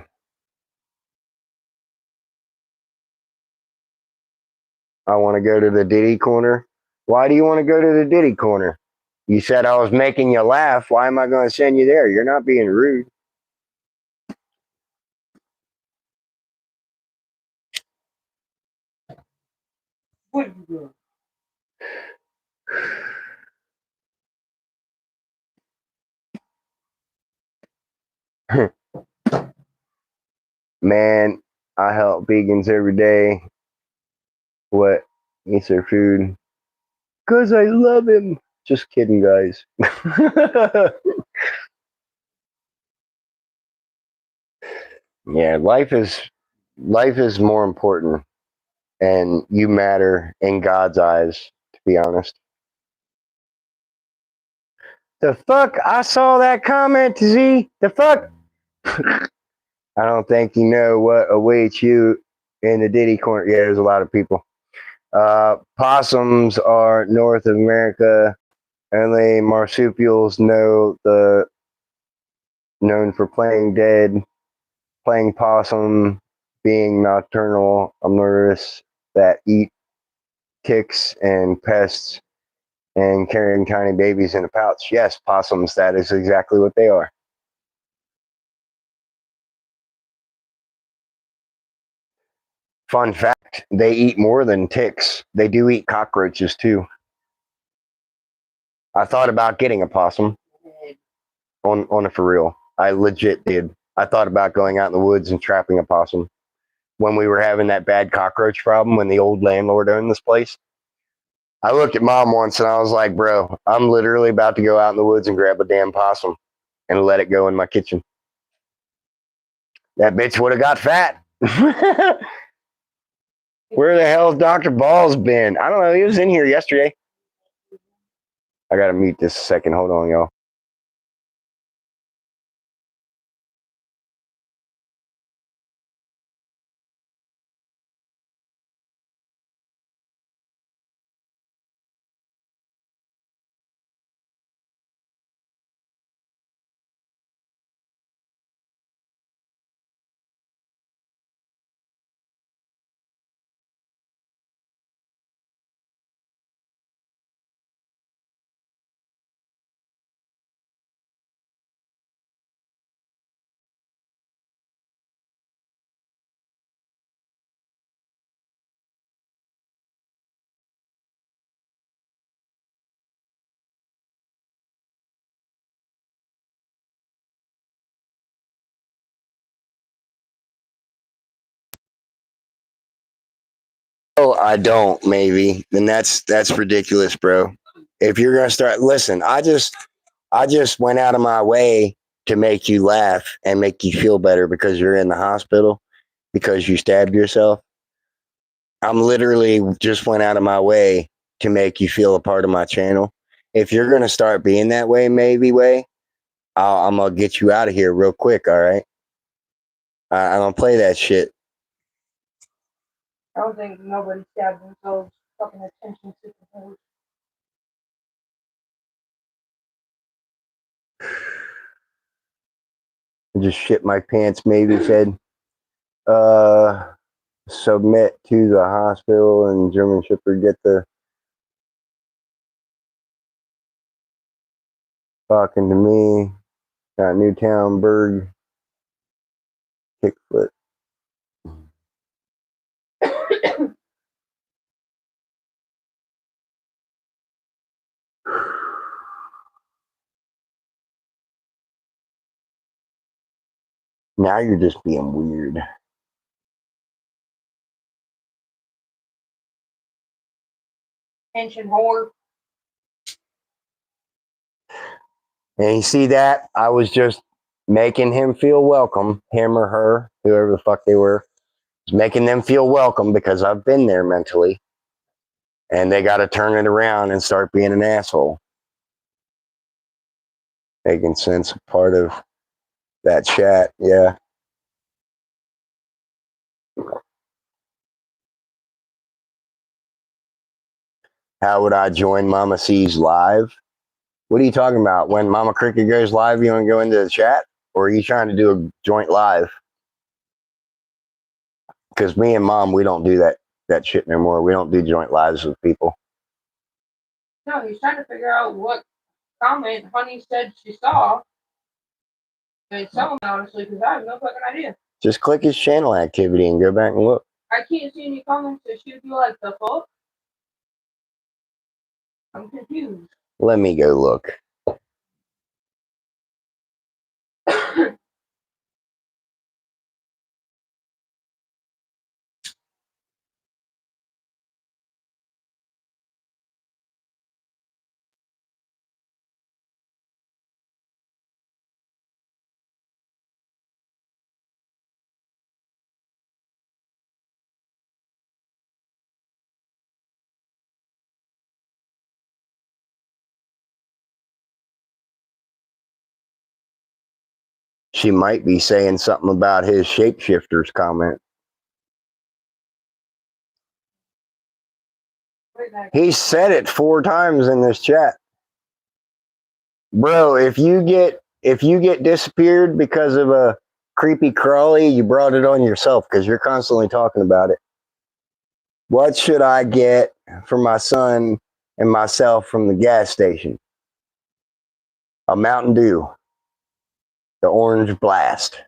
I want to go to the Diddy corner. Why do you want to go to the Diddy corner? You said I was making you laugh. Why am I going to send you there? You're not being rude. What are you doing? Man, I help vegans every day. What? Eats their food. Because I love him. Just kidding, guys. Yeah, life is more important, and you matter in God's eyes, to be honest. The fuck? I saw that comment, Z. The fuck? I don't think you know what awaits you in the Diddy corner. Yeah, there's a lot of people. Possums are North America. Only marsupials know the known for playing dead, playing possum, being nocturnal, omnivorous that eat ticks and pests, and carrying tiny babies in a pouch. Yes, possums. That is exactly what they are. Fun fact: they eat more than ticks. They do eat cockroaches too. I thought about getting a possum on a for real. I legit did. I thought about going out in the woods and trapping a possum when we were having that bad cockroach problem when the old landlord owned this place. I looked at mom once and I was like, bro, I'm literally about to go out in the woods and grab a damn possum and let it go in my kitchen. That bitch would have got fat. Where the hell's Dr. Balls been? I don't know. He was in here yesterday. I got to mute this a second. Hold on, y'all. Oh, I don't, maybe. Then that's ridiculous, bro. If you're gonna start listen, I just went out of my way to make you laugh and make you feel better because you're in the hospital because you stabbed yourself. I'm literally just went out of my way to make you feel a part of my channel. If you're gonna start being that way, I'm gonna get you out of here real quick. All right, I don't play that shit. I don't think nobody stabbed themselves. Fucking attention seeking. I just shit my pants. Maybe said, submit to the hospital and German Shepherd get the talking to me. Got Newtown Berg kickfoot. Now you're just being weird. Attention whore. And you see that? I was just making him feel welcome, him or her, whoever the fuck they were, making them feel welcome because I've been there mentally. And they got to turn it around and start being an asshole. Making sense a part of that chat, yeah. How would I join Mama C's live? What are you talking about? When Mama Cricket goes live, you want to go into the chat? Or are you trying to do a joint live? Because me and Mom, we don't do that shit no more. We don't do joint lives with people. No, he's trying to figure out what comment Honey said she saw. And tell him honestly, because I have no fucking idea. Just click his channel activity and go back and look. I can't see any comments that should be like the fuck. I'm confused. Let me go look. She might be saying something about his shapeshifters comment. He said it 4 times in this chat. Bro, if you get disappeared because of a creepy crawly, you brought it on yourself because you're constantly talking about it. What should I get for my son and myself from the gas station? A Mountain Dew. The Orange Blast.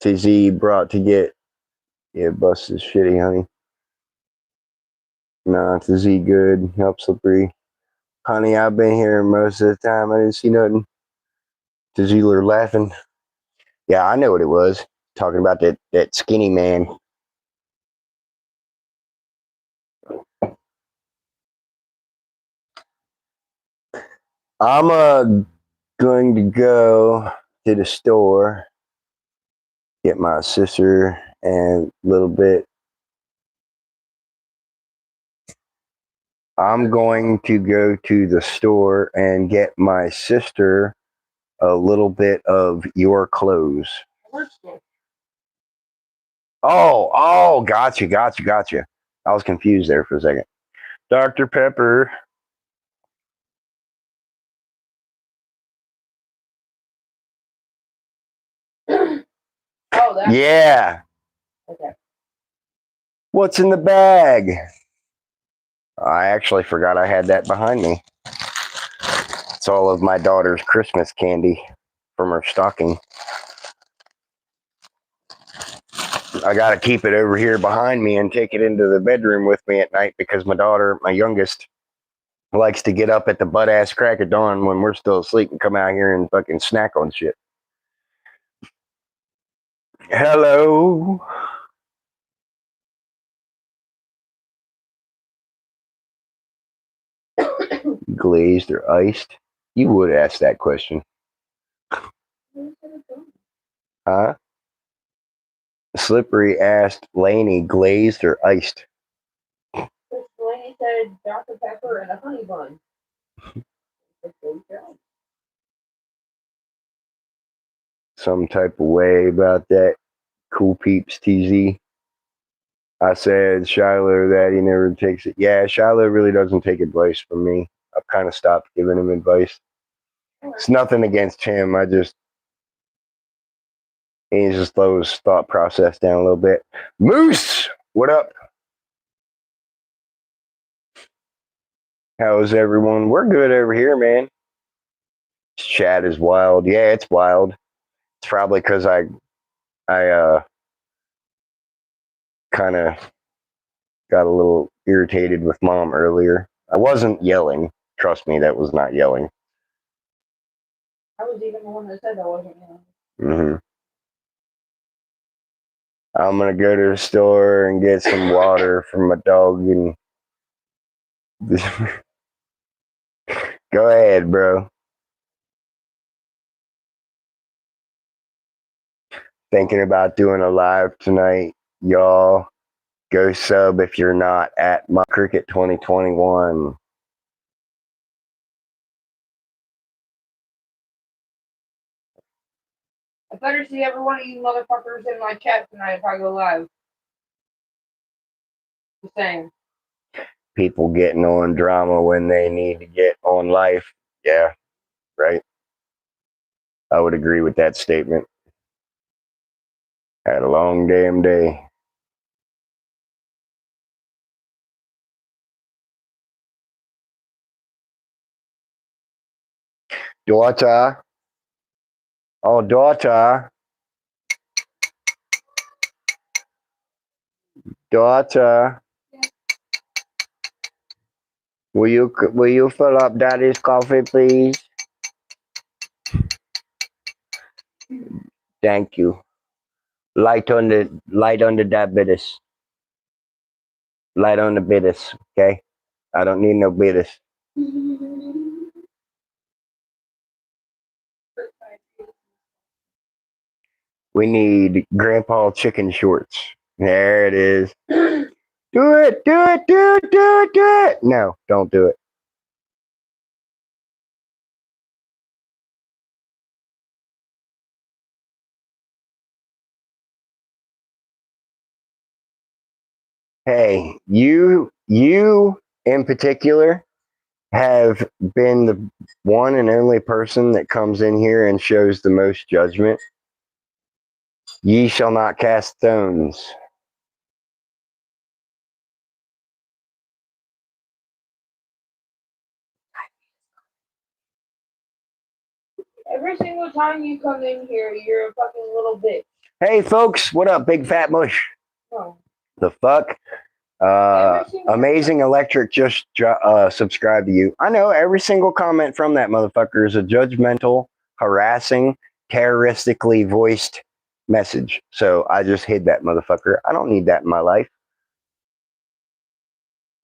TZ brought to get. Yeah, bust is shitty, honey. Nah, TZ good. Help slippery. Honey, I've been here most of the time. I didn't see nothing. TZler laughing. Yeah, I know what it was. Talking about that skinny man. I'm going to go to the store, get my sister and a little bit. I'm going to go to the store and get my sister a little bit of your clothes. Oh, gotcha. I was confused there for a second. Dr. Pepper. Oh, that. Yeah. Okay. What's in the bag? I actually forgot I had that behind me. It's all of my daughter's Christmas candy from her stocking. I got to keep it over here behind me and take it into the bedroom with me at night because my daughter, my youngest, likes to get up at the butt ass crack of dawn when we're still asleep and come out here and fucking snack on shit. Hello. Glazed or iced? You would ask that question. Huh? Slippery asked Laney, glazed or iced? Laney said Dr. Pepper and a honey bun. Some type of way about that. Cool Peeps TZ. I said Shiloh that he never takes it. Yeah, Shiloh really doesn't take advice from me. I've kind of stopped giving him advice. It's nothing against him. He just slows his thought process down a little bit. Moose, what up? How's everyone? We're good over here, man. This chat is wild. Yeah, it's wild. It's probably because I kind of got a little irritated with mom earlier. I wasn't yelling. Trust me, that was not yelling. I was even the one that said I wasn't yelling. Mm-hmm. I'm gonna go to the store and get some water for my dog and go ahead, bro. Thinking about doing a live tonight, y'all. Go sub if you're not at My Cricket 2021. I better see every one of you motherfuckers in my chat tonight if I go live. Just saying. People getting on drama when they need to get on life. Yeah, right. I would agree with that statement. Had a long damn day. Daughter. Oh, daughter. Daughter. Will you fill up daddy's coffee, please? Thank you. Light on the diabetes. Light on the bitters, okay? I don't need no bitters. We need Grandpa Chicken Shorts. There it is. Do it, do it, do it, do it, do it. No, don't do it. Hey, you in particular have been the one and only person that comes in here and shows the most judgment. Ye shall not cast stones. Every single time you come in here, you're a fucking little bitch. Hey, folks, what up, Big Fat Mush? Oh. The fuck? Amazing Electric just subscribed to you. I know every single comment from that motherfucker is a judgmental, harassing, terroristically voiced message. So I just hid that motherfucker. I don't need that in my life.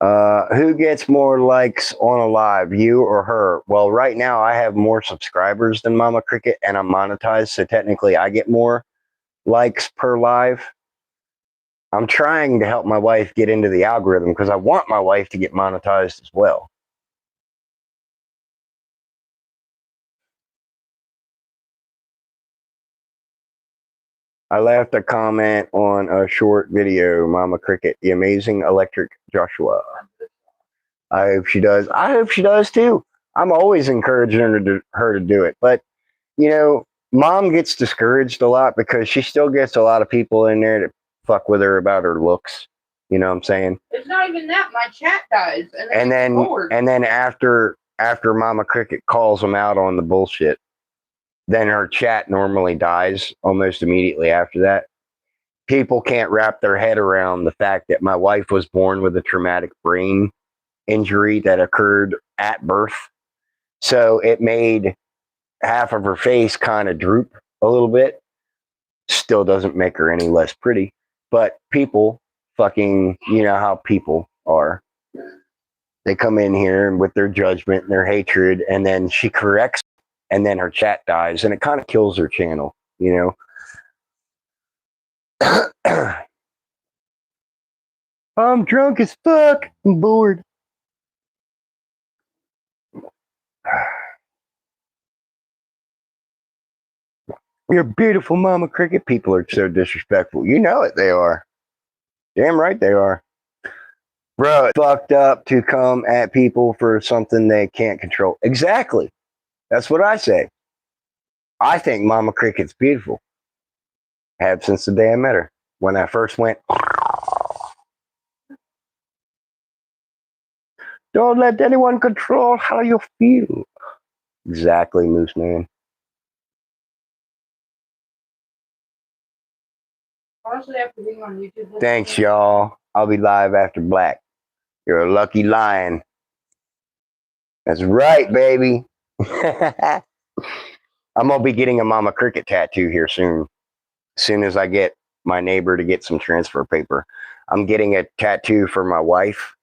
Who gets more likes on a live, you or her? Well, right now I have more subscribers than Mama Cricket and I'm monetized. So technically I get more likes per live. I'm trying to help my wife get into the algorithm because I want my wife to get monetized as well. I left a comment on a short video, Mama Cricket, the amazing electric Joshua. I hope she does. I hope she does too. I'm always encouraging her to do it. But, you know, Mom gets discouraged a lot because she still gets a lot of people in there to fuck with her about her looks. You know what I'm saying? It's not even that. My chat dies. And then after Mama Cricket calls them out on the bullshit, then her chat normally dies almost immediately after that. People can't wrap their head around the fact that my wife was born with a traumatic brain injury that occurred at birth. So it made half of her face kind of droop a little bit. Still doesn't make her any less pretty. But people fucking, you know how people are. They come in here with their judgment and their hatred, and then she corrects, and then her chat dies, and it kind of kills her channel, you know? I'm drunk as fuck. I'm bored. You're beautiful, Mama Cricket. People are so disrespectful. You know it, they are. Damn right they are. Bro, it's fucked up to come at people for something they can't control. Exactly. That's what I say. I think Mama Cricket's beautiful. Have since the day I met her. When I first went, don't let anyone control how you feel. Exactly, Moose Man. Honestly, after being on YouTube. Thanks, y'all. I'll be live after black. You're a lucky lion. That's right, baby. I'm gonna be getting a Mama Cricket tattoo here soon. As soon as I get my neighbor to get some transfer paper. I'm getting a tattoo for my wife,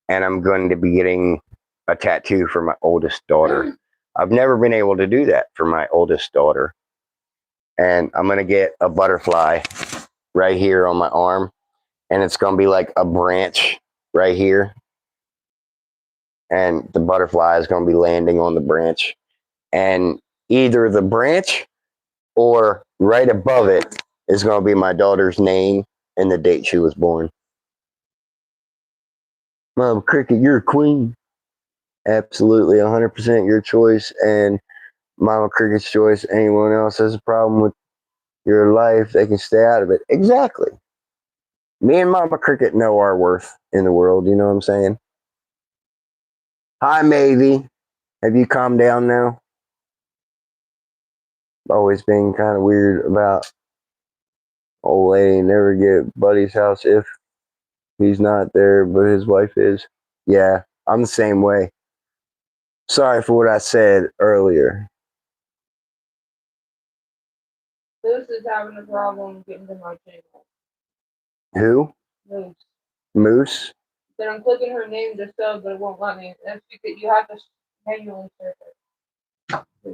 and I'm going to be getting a tattoo for my oldest daughter. I've never been able to do that for my oldest daughter. And I'm going to get a butterfly right here on my arm, and it's going to be like a branch right here. And the butterfly is going to be landing on the branch. And either the branch or right above it is going to be my daughter's name and the date she was born. Mom Cricket, you're a queen. Absolutely, 100% your choice and Mama Cricket's choice. Anyone else has a problem with your life, they can stay out of it. Exactly. Me and Mama Cricket know our worth in the world. You know what I'm saying? Hi, Mavie. Have you calmed down now? Always being kind of weird about old lady never get Buddy's house if he's not there, but his wife is. Yeah, I'm the same way. Sorry for what I said earlier. Moose is having a problem getting to my channel. Who? Moose. Moose? Then I'm clicking her name to sub, but it won't let me. That's because you have to manually search it.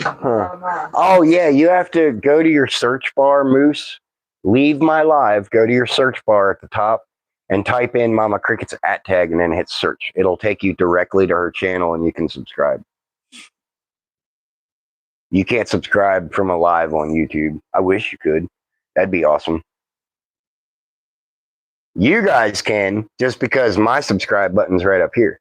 Huh. Oh, yeah, you have to go to your search bar, Moose. Leave my live, go to your search bar at the top, and type in Mama Cricket's @ and then hit search. It'll take you directly to her channel, and you can subscribe. You can't subscribe from a live on YouTube. I wish you could. That'd be awesome. You guys can, just because my subscribe button's right up here.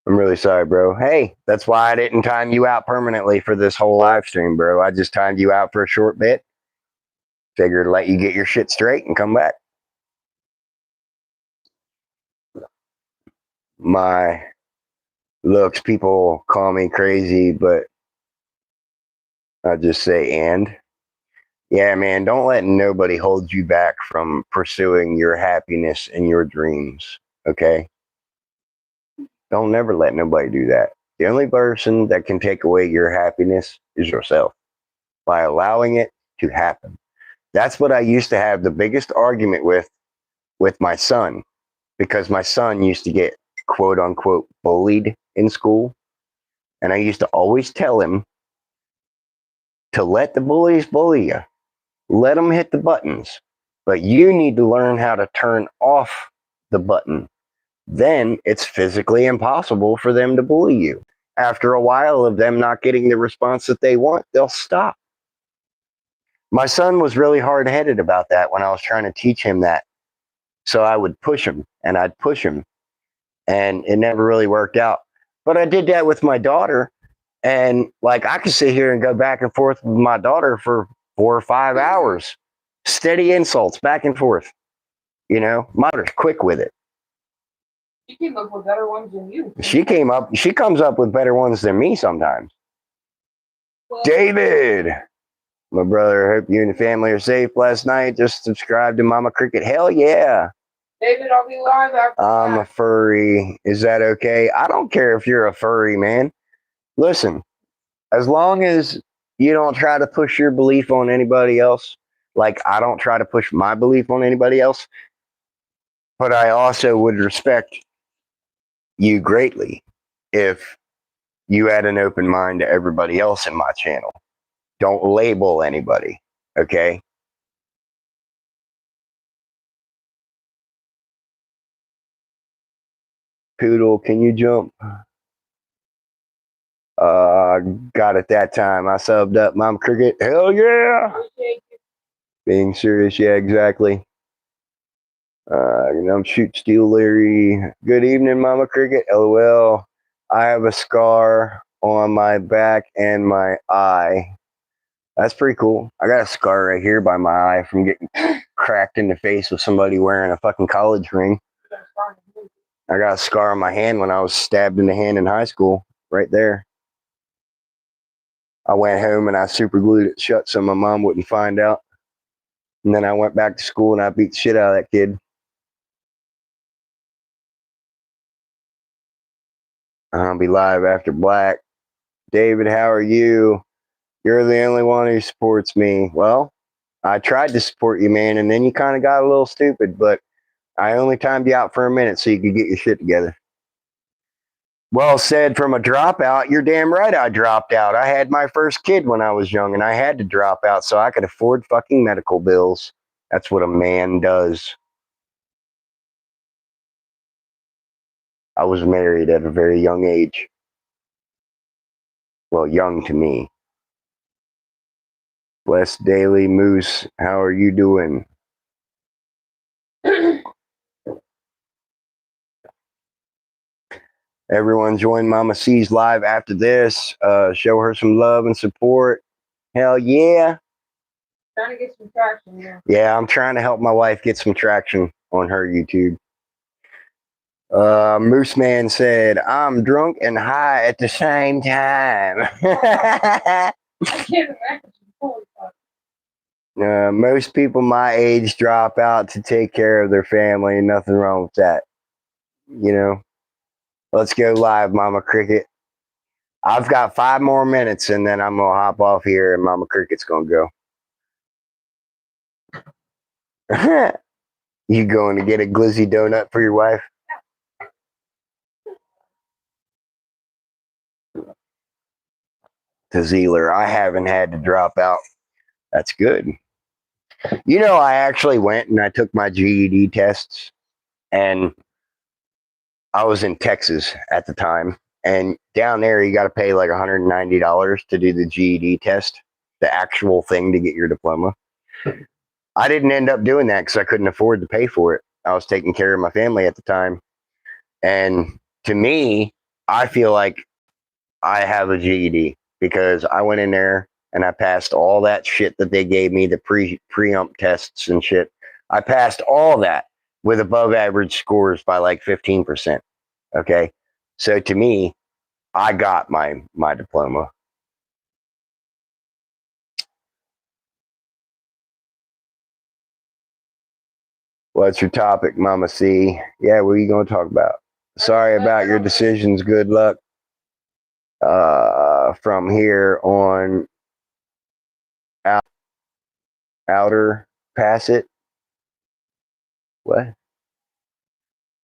I'm really sorry, bro. Hey, that's why I didn't time you out permanently for this whole live stream, bro. I just timed you out for a short bit. Figured to let you get your shit straight and come back. My looks, people call me crazy, but I just say and. Yeah, man, don't let nobody hold you back from pursuing your happiness and your dreams, okay? Don't never let nobody do that. The only person that can take away your happiness is yourself by allowing it to happen. That's what I used to have the biggest argument with my son, because my son used to get quote unquote bullied in school. And I used to always tell him to let the bullies bully you. Let them hit the buttons. But you need to learn how to turn off the button. Then it's physically impossible for them to bully you. After a while of them not getting the response that they want, they'll stop. My son was really hard-headed about that when I was trying to teach him that. So I would push him and I'd push him, and it never really worked out. But I did that with my daughter, and like I could sit here and go back and forth with my daughter for 4 or 5 hours, steady insults back and forth. You know, my daughter's quick with it. She came up with better ones than you. She comes up with better ones than me sometimes. Well, David, my brother, hope you and the family are safe last night. Just subscribe to Mama Cricket. Hell yeah. David, I'll be live after I'm a that. furry. Is that okay? I don't care if you're a furry, man. Listen, as long as You don't try to push your belief on anybody else. Like I don't try to push my belief on anybody else. But I also would respect you greatly if you had an open mind to everybody else in my channel. Don't label anybody. Okay. Poodle, can you jump? Got it that time. I subbed up Mom Cricket. Hell yeah. Being serious, yeah, exactly. I'm Shoot Steel Larry. Good evening, Mama Cricket. LOL. I have a scar on my back and my eye. That's pretty cool. I got a scar right here by my eye from getting cracked in the face with somebody wearing a fucking college ring. I got a scar on my hand when I was stabbed in the hand in high school, right there. I went home and I super glued it shut so my mom wouldn't find out. And then I went back to school and I beat the shit out of that kid. I'll be live after black. David, how are you? You're the only one who supports me. Well, I tried to support you, man, and then you kind of got a little stupid, but I only timed you out for a minute so you could get your shit together. Well said from a dropout. You're damn right I dropped out. I had my first kid when I was young, and I had to drop out so I could afford fucking medical bills. That's what a man does. I was married at a very young age. Well, young to me. Bless Daily Moose, how are you doing? Everyone join Mama C's live after this. Show her some love and support. Hell yeah. Trying to get some traction, yeah. Yeah, I'm trying to help my wife get some traction on her YouTube. Moose Man said, I'm drunk and high at the same time. I can't imagine. Holy fuck. Most people my age drop out to take care of their family. Nothing wrong with that. You know, let's go live, Mama Cricket. I've got 5 more minutes and then I'm going to hop off here and Mama Cricket's going to go. You going to get a glizzy donut for your wife? To Zealer, I haven't had to drop out. That's good. You know, I actually went and I took my GED tests, and I was in Texas at the time. And down there, you got to pay like $190 to do the GED test, the actual thing to get your diploma. I didn't end up doing that because I couldn't afford to pay for it. I was taking care of my family at the time. And to me, I feel like I have a GED because I went in there and I passed all that shit that they gave me, the pre-ump tests and shit. I passed all that with above average scores by like 15%. Okay. So to me, I got my diploma. What's your topic, Mama C? Yeah, what are you going to talk about? Sorry about your decisions. Good luck. From here on outer, pass it. What?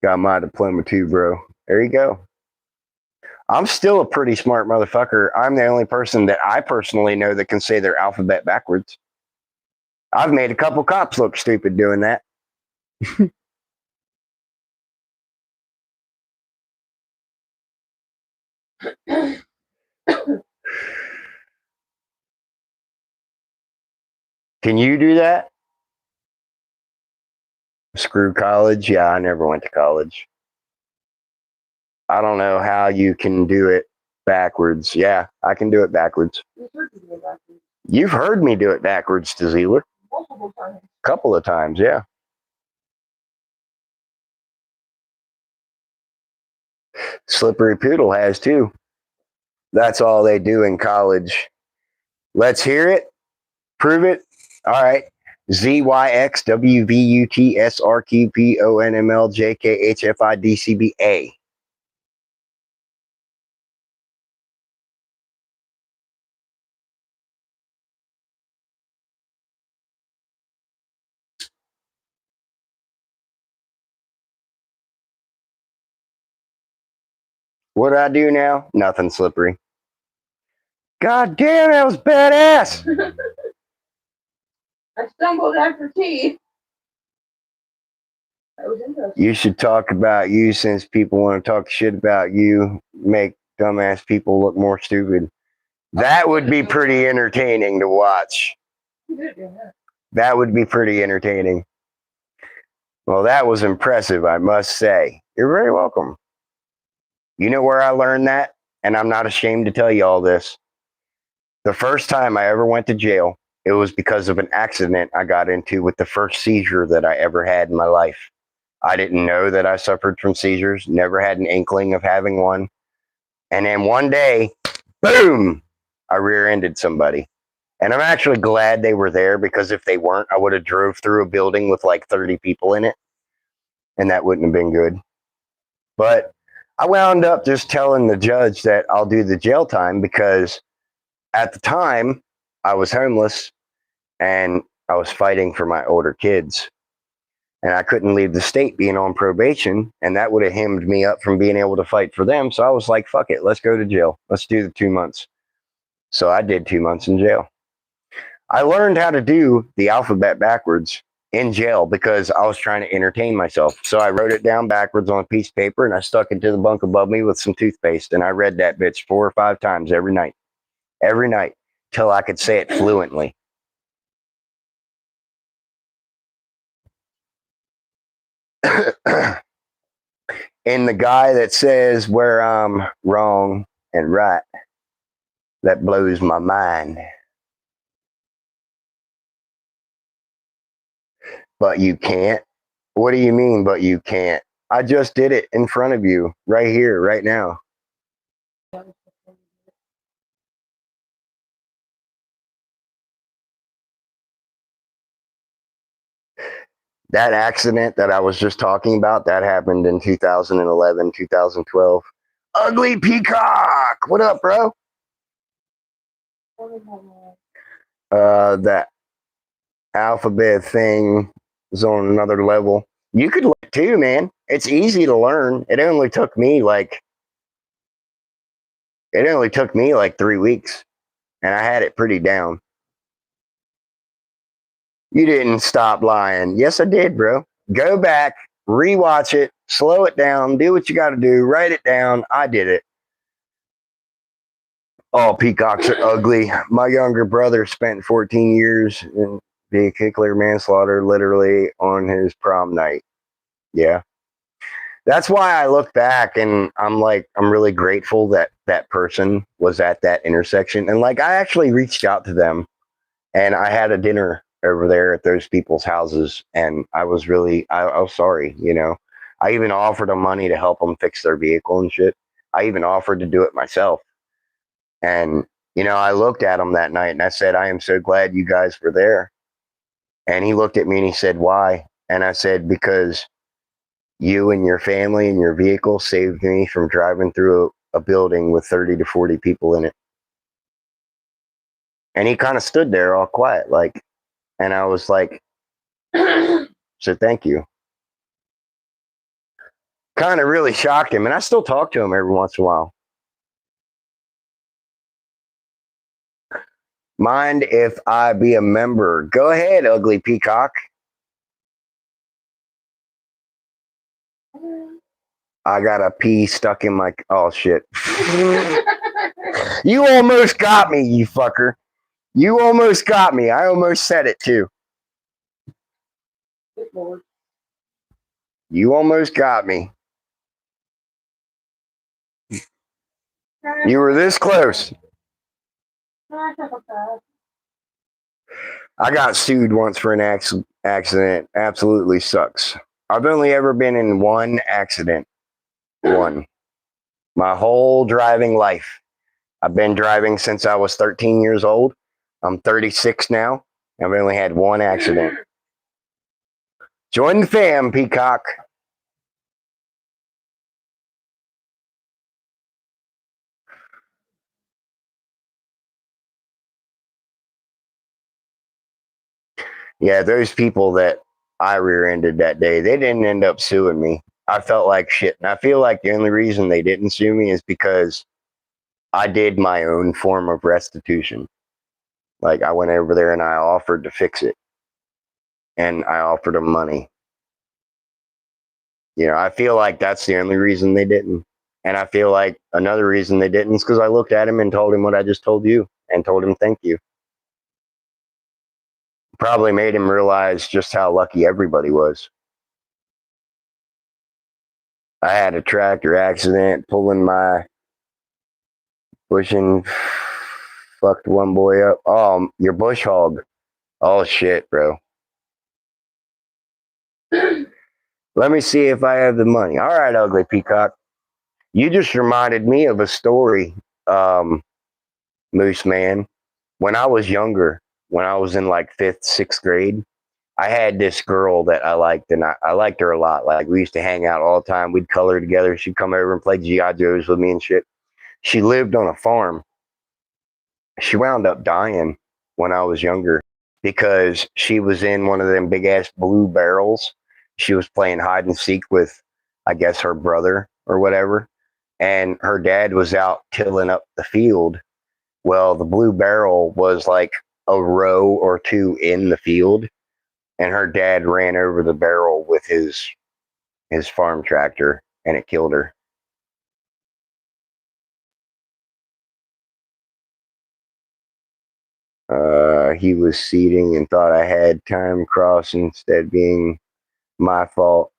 Got my diploma too, bro. There you go. I'm still a pretty smart motherfucker. I'm the only person that I personally know that can say their alphabet backwards. I've made a couple cops look stupid doing that. Can you do that? Screw college? Yeah, I never went to college. I don't know how you can do it backwards. Yeah, I can do it backwards. You've heard me do it backwards to Zealer. Multiple times. Couple of times, yeah. Slippery Poodle has too. That's all they do in college. Let's hear it. Prove it. All right. ZYXWVUTSRQPONMLJKHFIDCBA. What do I do now? Nothing, Slippery. God damn, that was badass. I stumbled after tea. That was interesting. You should talk about you since people want to talk shit about you, make dumbass people look more stupid. That would be pretty entertaining to watch. That would be pretty entertaining. Well, that was impressive, I must say. You're very welcome. You know where I learned that? And I'm not ashamed to tell you all this. The first time I ever went to jail, it was because of an accident I got into with the first seizure that I ever had in my life. I didn't know that I suffered from seizures, never had an inkling of having one. And then one day, boom, I rear-ended somebody. And I'm actually glad they were there, because if they weren't, I would have drove through a building with like 30 people in it. And that wouldn't have been good. But I wound up just telling the judge that I'll do the jail time, because at the time I was homeless and I was fighting for my older kids. And I couldn't leave the state being on probation, and that would have hemmed me up from being able to fight for them. So I was like, fuck it, let's go to jail. Let's do the 2 months. So I did 2 months in jail. I learned how to do the alphabet backwards in jail because I was trying to entertain myself. So I wrote it down backwards on a piece of paper, and I stuck it to the bunk above me with some toothpaste, and I read that bitch 4 or 5 times every night, till I could say it fluently. And the guy that says where I'm wrong and right, that blows my mind. But you can't? What do you mean, but you can't? I just did it in front of you, right here, right now. That accident that I was just talking about, that happened in 2011, 2012. Ugly Peacock! What up, bro? That alphabet thing is on another level. You could learn too, man. It's easy to learn. It only took me like 3 weeks, and I had it pretty down. You didn't stop lying. Yes, I did, bro. Go back, rewatch it, slow it down, do what you got to do, write it down. I did it. All peacocks are ugly. My younger brother spent 14 years in vehicular manslaughter, literally on his prom night. Yeah. That's why I look back and I'm like, I'm really grateful that that person was at that intersection. And like, I actually reached out to them, and I had a dinner over there at those people's houses. And I was really, I was sorry, you know. I even offered them money to help them fix their vehicle and shit. I even offered to do it myself. And, you know, I looked at him that night and I said, I am so glad you guys were there. And he looked at me and he said, why? And I said, because you and your family and your vehicle saved me from driving through a building with 30 to 40 people in it. And he kind of stood there all quiet, like, and I was like, so thank you. Kind of really shocked him. And I still talk to him every once in a while. Mind if I be a member? Go ahead, Ugly Peacock. I got a pea stuck in my, oh shit. You almost got me, you fucker. You almost got me. I almost said it too. You almost got me. You were this close. I got sued once for an accident. Absolutely sucks. I've only ever been in one accident. One. My whole driving life. I've been driving since I was 13 years old. I'm 36 now. I've only had one accident. Join the fam, Peacock. Yeah, those people that I rear-ended that day, they didn't end up suing me. I felt like shit. And I feel like the only reason they didn't sue me is because I did my own form of restitution. Like I went over there and I offered to fix it. And I offered them money. You know, I feel like that's the only reason they didn't. And I feel like another reason they didn't is because I looked at him and told him what I just told you and told him thank you. Probably made him realize just how lucky everybody was. I had a tractor accident pulling my bush and fucked one boy up. Oh, your bush hog. Oh shit, bro. Let me see if I have the money. All right, ugly peacock. You just reminded me of a story, Moose Man. When I was younger, when I was in like fifth, sixth grade, I had this girl that I liked, and I liked her a lot. Like we used to hang out all the time. We'd color together. She'd come over and play GI Joes with me and shit. She lived on a farm. She wound up dying when I was younger because she was in one of them big ass blue barrels. She was playing hide and seek with, I guess, her brother or whatever. And her dad was out tilling up the field. Well, the blue barrel was like a row or two in the field, and her dad ran over the barrel with his farm tractor, and it killed her. He was seeding and thought I had time cross instead being my fault.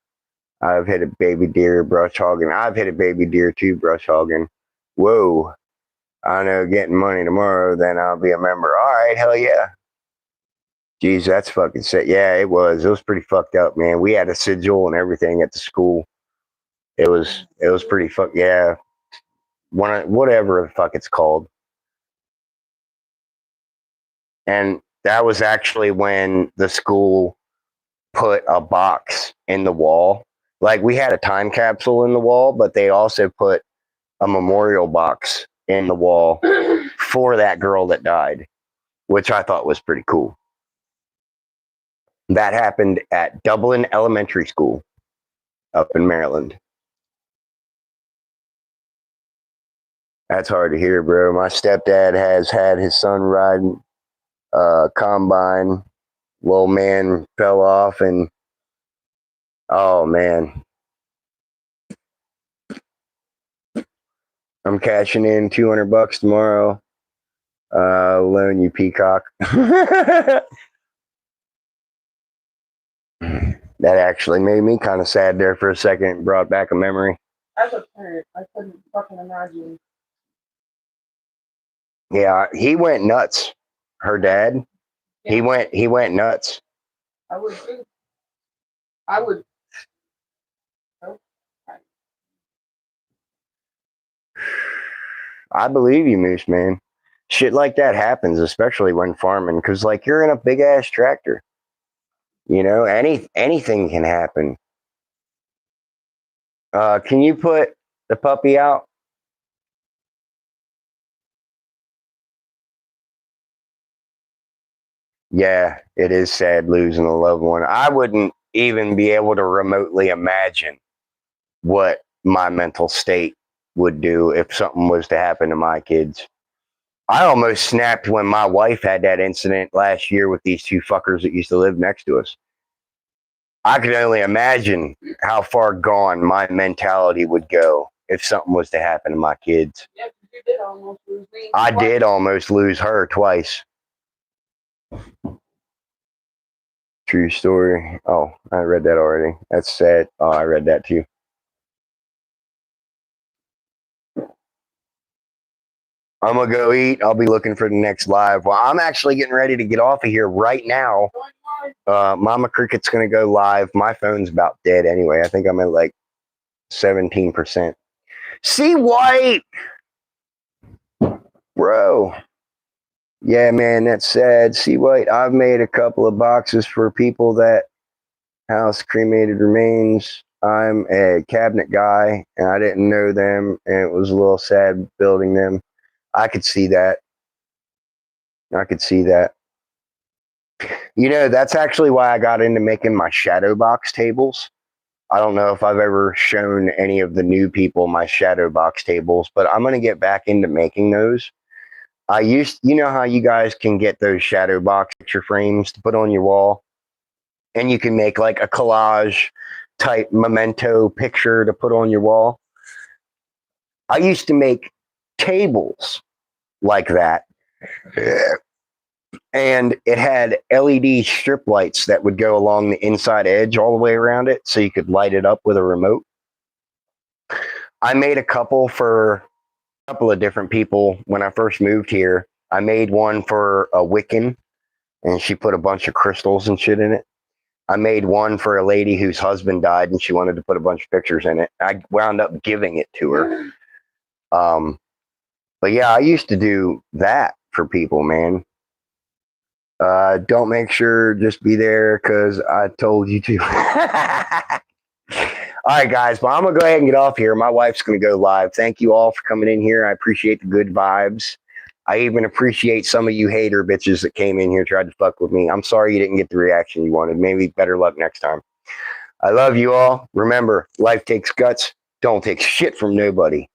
I've hit a baby deer brush hogging. I've hit a baby deer too brush hogging. Whoa. I know getting money tomorrow, then I'll be a member. All right, hell yeah. Jeez, that's fucking sick. Yeah, it was. It was pretty fucked up, man. We had a sigil and everything at the school. It was pretty fuck yeah. Whatever the fuck it's called. And that was actually when the school put a box in the wall. Like we had a time capsule in the wall, but they also put a memorial box in the wall for that girl that died, which I thought was pretty cool. That happened at Dublin Elementary School up in Maryland. That's hard to hear, bro. My stepdad has had his son ride combine. Little man fell off, and oh man, I'm cashing in $200 tomorrow. Loan you, peacock. That actually made me kind of sad there for a second. Brought back a memory. As a parent, I couldn't fucking imagine. Yeah, he went nuts. Her dad, Yeah. he went nuts. I would too. I would. I believe you, Moose man. Shit like that happens, especially when farming, because like you're in a big ass tractor. You know, anything can happen. Can you put the puppy out? Yeah, it is sad losing a loved one. I wouldn't even be able to remotely imagine what my mental state would do if something was to happen to my kids. I almost snapped when my wife had that incident last year with these two fuckers that used to live next to us. I could only imagine how far gone my mentality would go if something was to happen to my kids. Yeah, you did almost lose me. I did almost lose her twice. True story. Oh, I read that already. That's sad. Oh, I read that too. I'm gonna go eat. I'll be looking for the next live. Well, I'm actually getting ready to get off of here right now. Mama Cricket's gonna go live. My phone's about dead anyway. I think I'm at like 17%. See White, bro. Yeah, man, that's sad. See White. I've made a couple of boxes for people that house cremated remains. I'm a cabinet guy, and I didn't know them, and it was a little sad building them. I could see that. I could see that. You know, that's actually why I got into making my shadow box tables. I don't know if I've ever shown any of the new people my shadow box tables, but I'm going to get back into making those. You know how you guys can get those shadow box picture frames to put on your wall, and you can make like a collage type memento picture to put on your wall. I used to make tables like that, and it had LED strip lights that would go along the inside edge all the way around it, so you could light it up with a remote. I made a couple for a couple of different people when I first moved here. I made one for a Wiccan, and she put a bunch of crystals and shit in it. I made one for a lady whose husband died, and she wanted to put a bunch of pictures in it. I wound up giving it to her. But yeah, I used to do that for people, man. Don't make sure, just be there because I told you to. All right, guys, but I'm going to go ahead and get off here. My wife's going to go live. Thank you all for coming in here. I appreciate the good vibes. I even appreciate some of you hater bitches that came in here, tried to fuck with me. I'm sorry you didn't get the reaction you wanted. Maybe better luck next time. I love you all. Remember, life takes guts. Don't take shit from nobody.